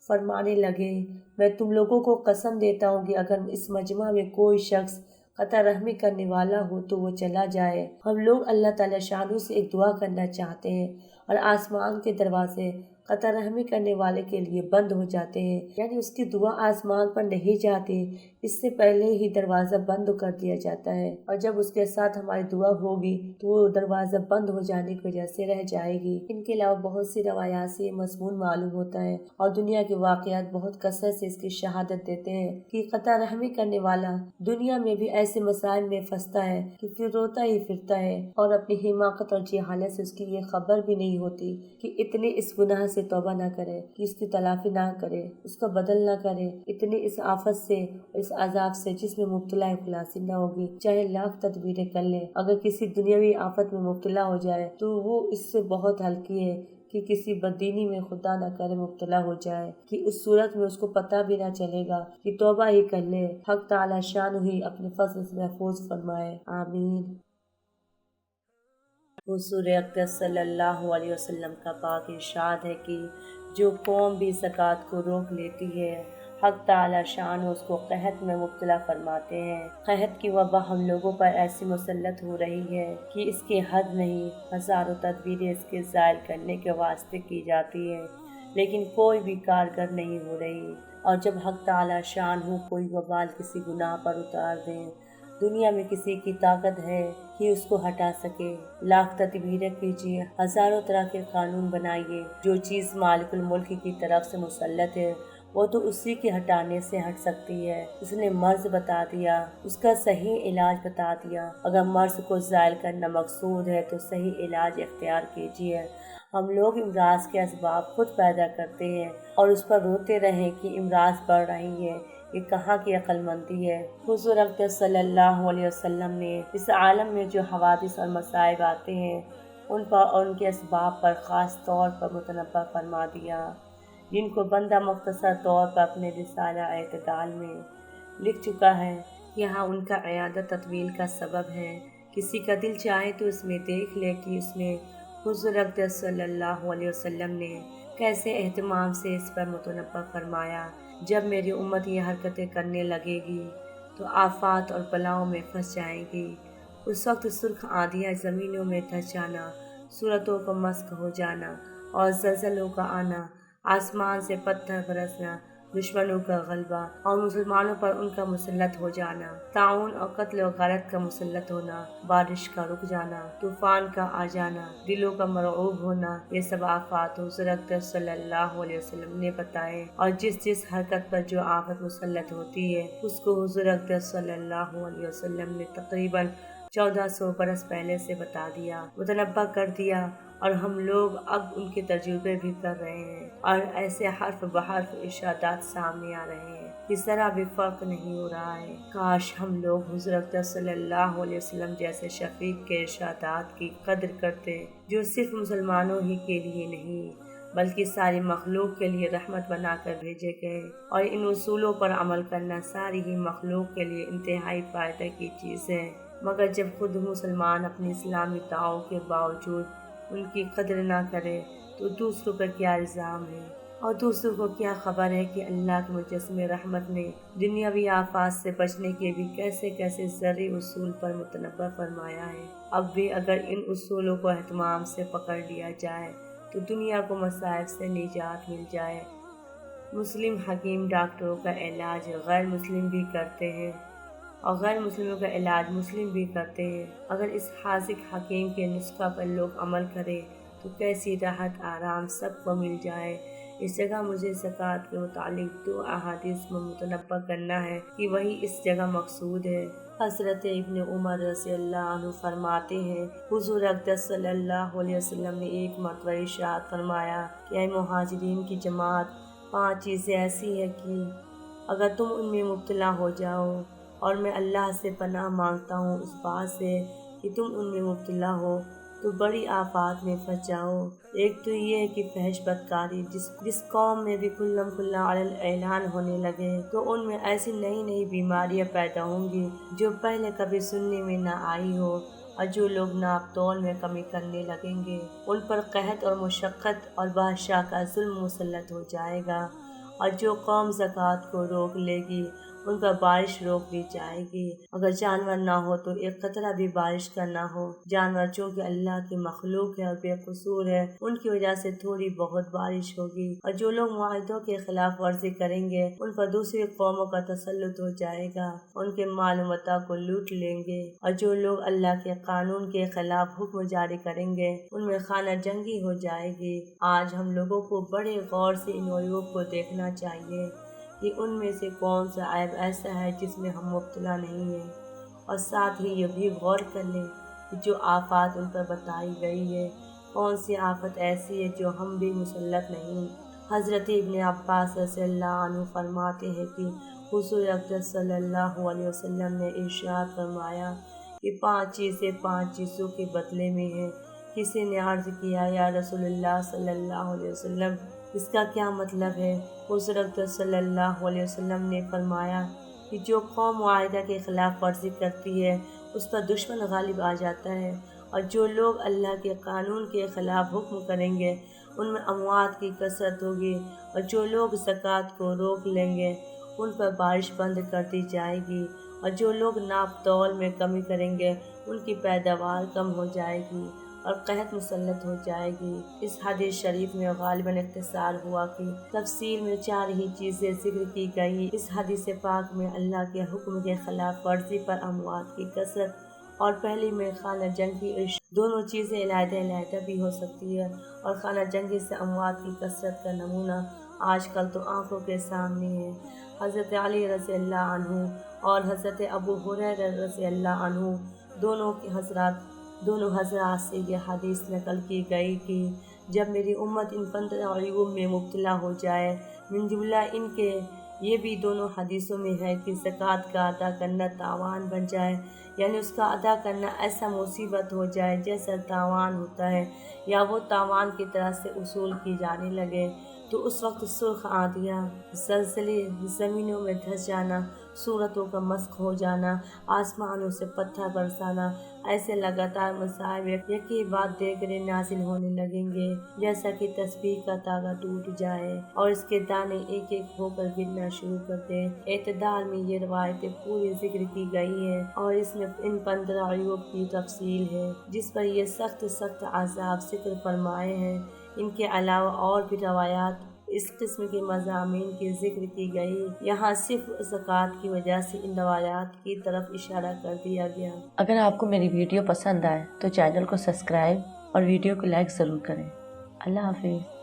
فرمانے لگے، میں تم لوگوں کو قسم دیتا ہوں کہ اگر اس مجمع میں کوئی شخص قطع رحمی کرنے والا ہو تو وہ چلا جائے۔ ہم لوگ اللہ تعالی شانہ سے ایک دعا کرنا چاہتے ہیں اور آسمان کے دروازے قطع رحمی کرنے والے کے لیے بند ہو جاتے ہیں، یعنی اس کی دعا آسمان پر نہیں جاتی، اس سے پہلے ہی دروازہ بند کر دیا جاتا ہے، اور جب اس کے ساتھ ہماری دعا ہوگی تو وہ دروازہ بند ہو جانے کی وجہ سے رہ جائے گی۔ ان کے علاوہ بہت سی روایات سے یہ مضمون معلوم ہوتا ہے اور دنیا کے واقعات بہت کثرت سے اس کی شہادت دیتے ہیں کہ قطع رحمی کرنے والا دنیا میں بھی ایسے مسائل میں پھنستا ہے کہ پھر روتا ہی پھرتا ہے، اور اپنی حماقت اور جہالت سے اس کی یہ خبر بھی نہیں ہوتی کہ اتنے اس گناہ سے توبہ نہ کرے، کہ اس کی تلافی نہ کرے، اس کا بدل نہ کرے، اتنے اس آفت سے اور اس عذاب سے جس میں مبتلا خلاصی نہ ہوگی، چاہے لاکھ تدبیریں کر لے۔ اگر کسی دنیاوی آفت میں مبتلا ہو جائے تو وہ اس سے بہت ہلکی ہے کہ کسی بددینی میں خدا نہ کرے مبتلا ہو جائے، کہ اس صورت میں اس کو پتہ بھی نہ چلے گا کہ توبہ ہی کر لے۔ حق تعالی شانہ ہی اپنے فضل سے محفوظ فرمائے، آمین۔ حضور اقدس صلی اللہ علیہ وسلم کا پاک ارشاد ہے کہ جو قوم بھی زکوٰۃ کو روک لیتی ہے، حق تعالی شان اس کو قحط میں مبتلا فرماتے ہیں۔ قحط کی وبا ہم لوگوں پر ایسی مسلط ہو رہی ہے کہ اس کی حد نہیں، ہزاروں تدبیریں اس کے زائل کرنے کے واسطے کی جاتی ہیں، لیکن کوئی بھی کارگر نہیں ہو رہی۔ اور جب حق تعالی شان کوئی وبال کسی گناہ پر اتار دیں، دنیا میں کسی کی طاقت ہے کہ اس کو ہٹا سکے، لاکھ تدبیریں کیجیے، ہزاروں طرح کے قانون بنائیے، جو چیز مالک الملک کی طرف سے مسلط ہے وہ تو اسی کے ہٹانے سے ہٹ سکتی ہے۔ اس نے مرض بتا دیا، اس کا صحیح علاج بتا دیا۔ اگر مرض کو زائل کرنا مقصود ہے تو صحیح علاج اختیار کیجیے۔ ہم لوگ امراض کے اسباب خود پیدا کرتے ہیں اور اس پر روتے رہیں کہ امراض بڑھ رہی ہے، یہ کہاں کی عقل مندی ہے۔ حضور اقدس صلی اللہ علیہ وسلم نے اس عالم میں جو حوادث اور مصائب آتے ہیں ان پر اور ان کے اسباب پر خاص طور پر متنبہ فرما دیا، جن کو بندہ مختصر طور پر اپنے رسالہ اعتدال میں لکھ چکا ہے۔ یہاں ان کا اعادہ تطویل کا سبب ہے۔ کسی کا دل چاہے تو اس میں دیکھ لے کہ اس میں حضور اقدس صلی اللہ علیہ وسلم نے کیسے اہتمام سے اس پر متنبہ فرمایا۔ جب میری امت یہ حرکتیں کرنے لگے گی تو آفات اور بلاؤں میں پھنس جائے گی۔ اس وقت سرخ آندیاں زمینوں میں دھس جانا، صورتوں کو مسخ ہو جانا اور زلزلوں کا آنا، آسمان سے پتھر برسنا، دشمنوں کا غلبہ اور مسلمانوں پر ان کا مسلط ہو جانا، طاعون اور قتل و غارت کا مسلط ہونا، بارش کا رک جانا، طوفان کا آ جانا، دلوں کا مرعوب ہونا، یہ سب آفات حضور اقدس صلی اللہ علیہ وسلم نے بتائے، اور جس حرکت پر جو آفت مسلط ہوتی ہے اس کو حضور اقدس صلی اللہ علیہ وسلم نے تقریباً 1400 برس پہلے سے بتا دیا، متنبہ کر دیا، اور ہم لوگ اب ان کے تجربے بھی کر رہے ہیں، اور ایسے حرف بحرف ارشادات سامنے آ رہے ہیں کہ ذرا بھی فرق نہیں ہو رہا ہے۔ کاش ہم لوگ حضور اقدس صلی اللہ علیہ وسلم جیسے شفیق کے ارشادات کی قدر کرتے، جو صرف مسلمانوں ہی کے لیے نہیں بلکہ ساری مخلوق کے لیے رحمت بنا کر بھیجے گئے، اور ان اصولوں پر عمل کرنا ساری ہی مخلوق کے لیے انتہائی فائدہ کی چیز ہے۔ مگر جب خود مسلمان اپنی اسلامی دعاؤں کے باوجود ان کی قدر نہ کرے تو دوسروں پر کیا الزام ہے، اور دوسروں کو کیا خبر ہے کہ اللہ کے مجسم رحمت نے دنیاوی آفات سے بچنے کے بھی کیسے ذرعی اصول پر متنبہ فرمایا ہے۔ اب بھی اگر ان اصولوں کو اہتمام سے پکڑ لیا جائے تو دنیا کو مصائب سے نجات مل جائے۔ مسلم حکیم ڈاکٹروں کا علاج غیر مسلم بھی کرتے ہیں اور غیر مسلموں کا علاج مسلم بھی کرتے ہیں۔ اگر اس حاذق حکیم کے نسخہ پر لوگ عمل کریں تو کیسی راحت آرام سب کو مل جائے۔ اس جگہ مجھے زکوٰۃ کے متعلق 2 احادیث میں متنبہ کرنا ہے کہ وہی اس جگہ مقصود ہے۔ حضرت ابن عمر رضی اللہ عنہ فرماتے ہیں، حضور اقدس صلی اللہ علیہ وسلم نے ایک مرتبہ ارشاد فرمایا کہ اے مہاجرین کی جماعت، 5 چیزیں ایسی ہیں کہ اگر تم ان میں مبتلا ہو جاؤ، اور میں اللہ سے پناہ مانگتا ہوں اس بات سے کہ تم ان میں مبتلا ہو تو بڑی آفات میں پھنس جاؤ۔ ایک تو یہ ہے کہ فحش بدکاری جس قوم میں بھی کھلم کھلا اعلان ہونے لگے تو ان میں ایسی نئی بیماریاں پیدا ہوں گی جو پہلے کبھی سننے میں نہ آئی ہو، اور جو لوگ ناپ تول میں کمی کرنے لگیں گے ان پر قحط اور مشقت اور بادشاہ کا ظلم مسلط ہو جائے گا، اور جو قوم زکوٰۃ کو روک لے گی ان پر بارش روک دی جائے گی۔ اگر جانور نہ ہو تو ایک قطرہ بھی بارش کا نہ ہو۔ جانور چونکہ اللہ کی مخلوق ہے اور بے قصور ہے، ان کی وجہ سے تھوڑی بہت بارش ہوگی، اور جو لوگ معاہدوں کے خلاف ورزی کریں گے ان پر دوسری قوموں کا تسلط ہو جائے گا، ان کے مال و متاع کو لوٹ لیں گے، اور جو لوگ اللہ کے قانون کے خلاف حکم جاری کریں گے ان میں خانہ جنگی ہو جائے گی۔ آج ہم لوگوں کو بڑے غور سے ان عیوب کو دیکھنا چاہیے کہ ان میں سے کون سا عیب ایسا ہے جس میں ہم مبتلا نہیں ہیں، اور ساتھ ہی یہ بھی غور کر لیں کہ جو آفات ان پر بتائی گئی ہے کون سی آفت ایسی ہے جو ہم بھی مسلط نہیں۔ حضرت ابن عباس رضی اللہ عنہ فرماتے ہیں کہ حضور اقدس صلی اللہ علیہ وسلم نے ارشاد فرمایا کہ 5 چیزیں 5 چیزوں کے بدلے میں ہیں۔ کسی نے عرض کیا، یا رسول اللہ صلی اللہ علیہ وسلم، اس کا کیا مطلب ہے؟ حضور اقدس صلی اللہ علیہ وسلم نے فرمایا کہ جو قوم معاہدہ کے خلاف ورزی کرتی ہے اس پر دشمن غالب آ جاتا ہے، اور جو لوگ اللہ کے قانون کے خلاف حکم کریں گے ان میں اموات کی کثرت ہوگی، اور جو لوگ زکوٰۃ کو روک لیں گے ان پر بارش بند کر دی جائے گی، اور جو لوگ ناپ تول میں کمی کریں گے ان کی پیداوار کم ہو جائے گی اور قحط مسلط ہو جائے گی۔ اس حدیث شریف میں غالباً اختصار ہوا کہ تفصیل میں 4 ہی چیزیں ذکر کی گئی۔ اس حدیث پاک میں اللہ کے حکم کے خلاف ورزی پر اموات کی کثرت اور پہلی میں خانہ جنگ کی دونوں چیزیں علیحدہ بھی ہو سکتی ہے، اور خانہ جنگی سے اموات کی کثرت کا نمونہ آج کل تو آنکھوں کے سامنے ہے۔ حضرت علی رضی اللہ عنہ اور حضرت ابو ہریرہ رضی اللہ عنہ دونوں حضرات سے یہ حدیث نقل کی گئی کہ جب میری امت ان 15 عیوب میں مبتلا ہو جائے، من جملہ ان کے یہ بھی دونوں حدیثوں میں ہے کہ زکوٰۃ کا ادا کرنا تاوان بن جائے، یعنی اس کا ادا کرنا ایسا مصیبت ہو جائے جیسا تاوان ہوتا ہے، یا وہ تاوان کی طرح سے وصول کی جانے لگے، تو اس وقت سرخ آندیاں، زلزلے، زمینوں میں دھس جانا، صورتوں کا مسخ ہو جانا، آسمانوں سے پتھر برسانا، ایسے لگاتار مصائب یکی بعد دیگرے نازل ہونے لگیں گے جیسا کہ تسبیح کا تاغا ٹوٹ جائے اور اس کے دانے ایک ایک ہو کر گرنا شروع کر دیں۔ اعتدال میں یہ روایتیں پوری ذکر کی گئی ہیں، اور اس میں ان 15 عیوب کی تفصیل ہے جس پر یہ سخت عذاب ذکر فرمائے ہیں۔ ان کے علاوہ اور بھی روایات اس قسم کے مضامین کی ذکر کی گئی، یہاں صرف زکوٰۃ کی وجہ سے ان روایات کی طرف اشارہ کر دیا گیا۔ اگر آپ کو میری ویڈیو پسند آئے تو چینل کو سبسکرائب اور ویڈیو کو لائک ضرور کریں۔ اللہ حافظ۔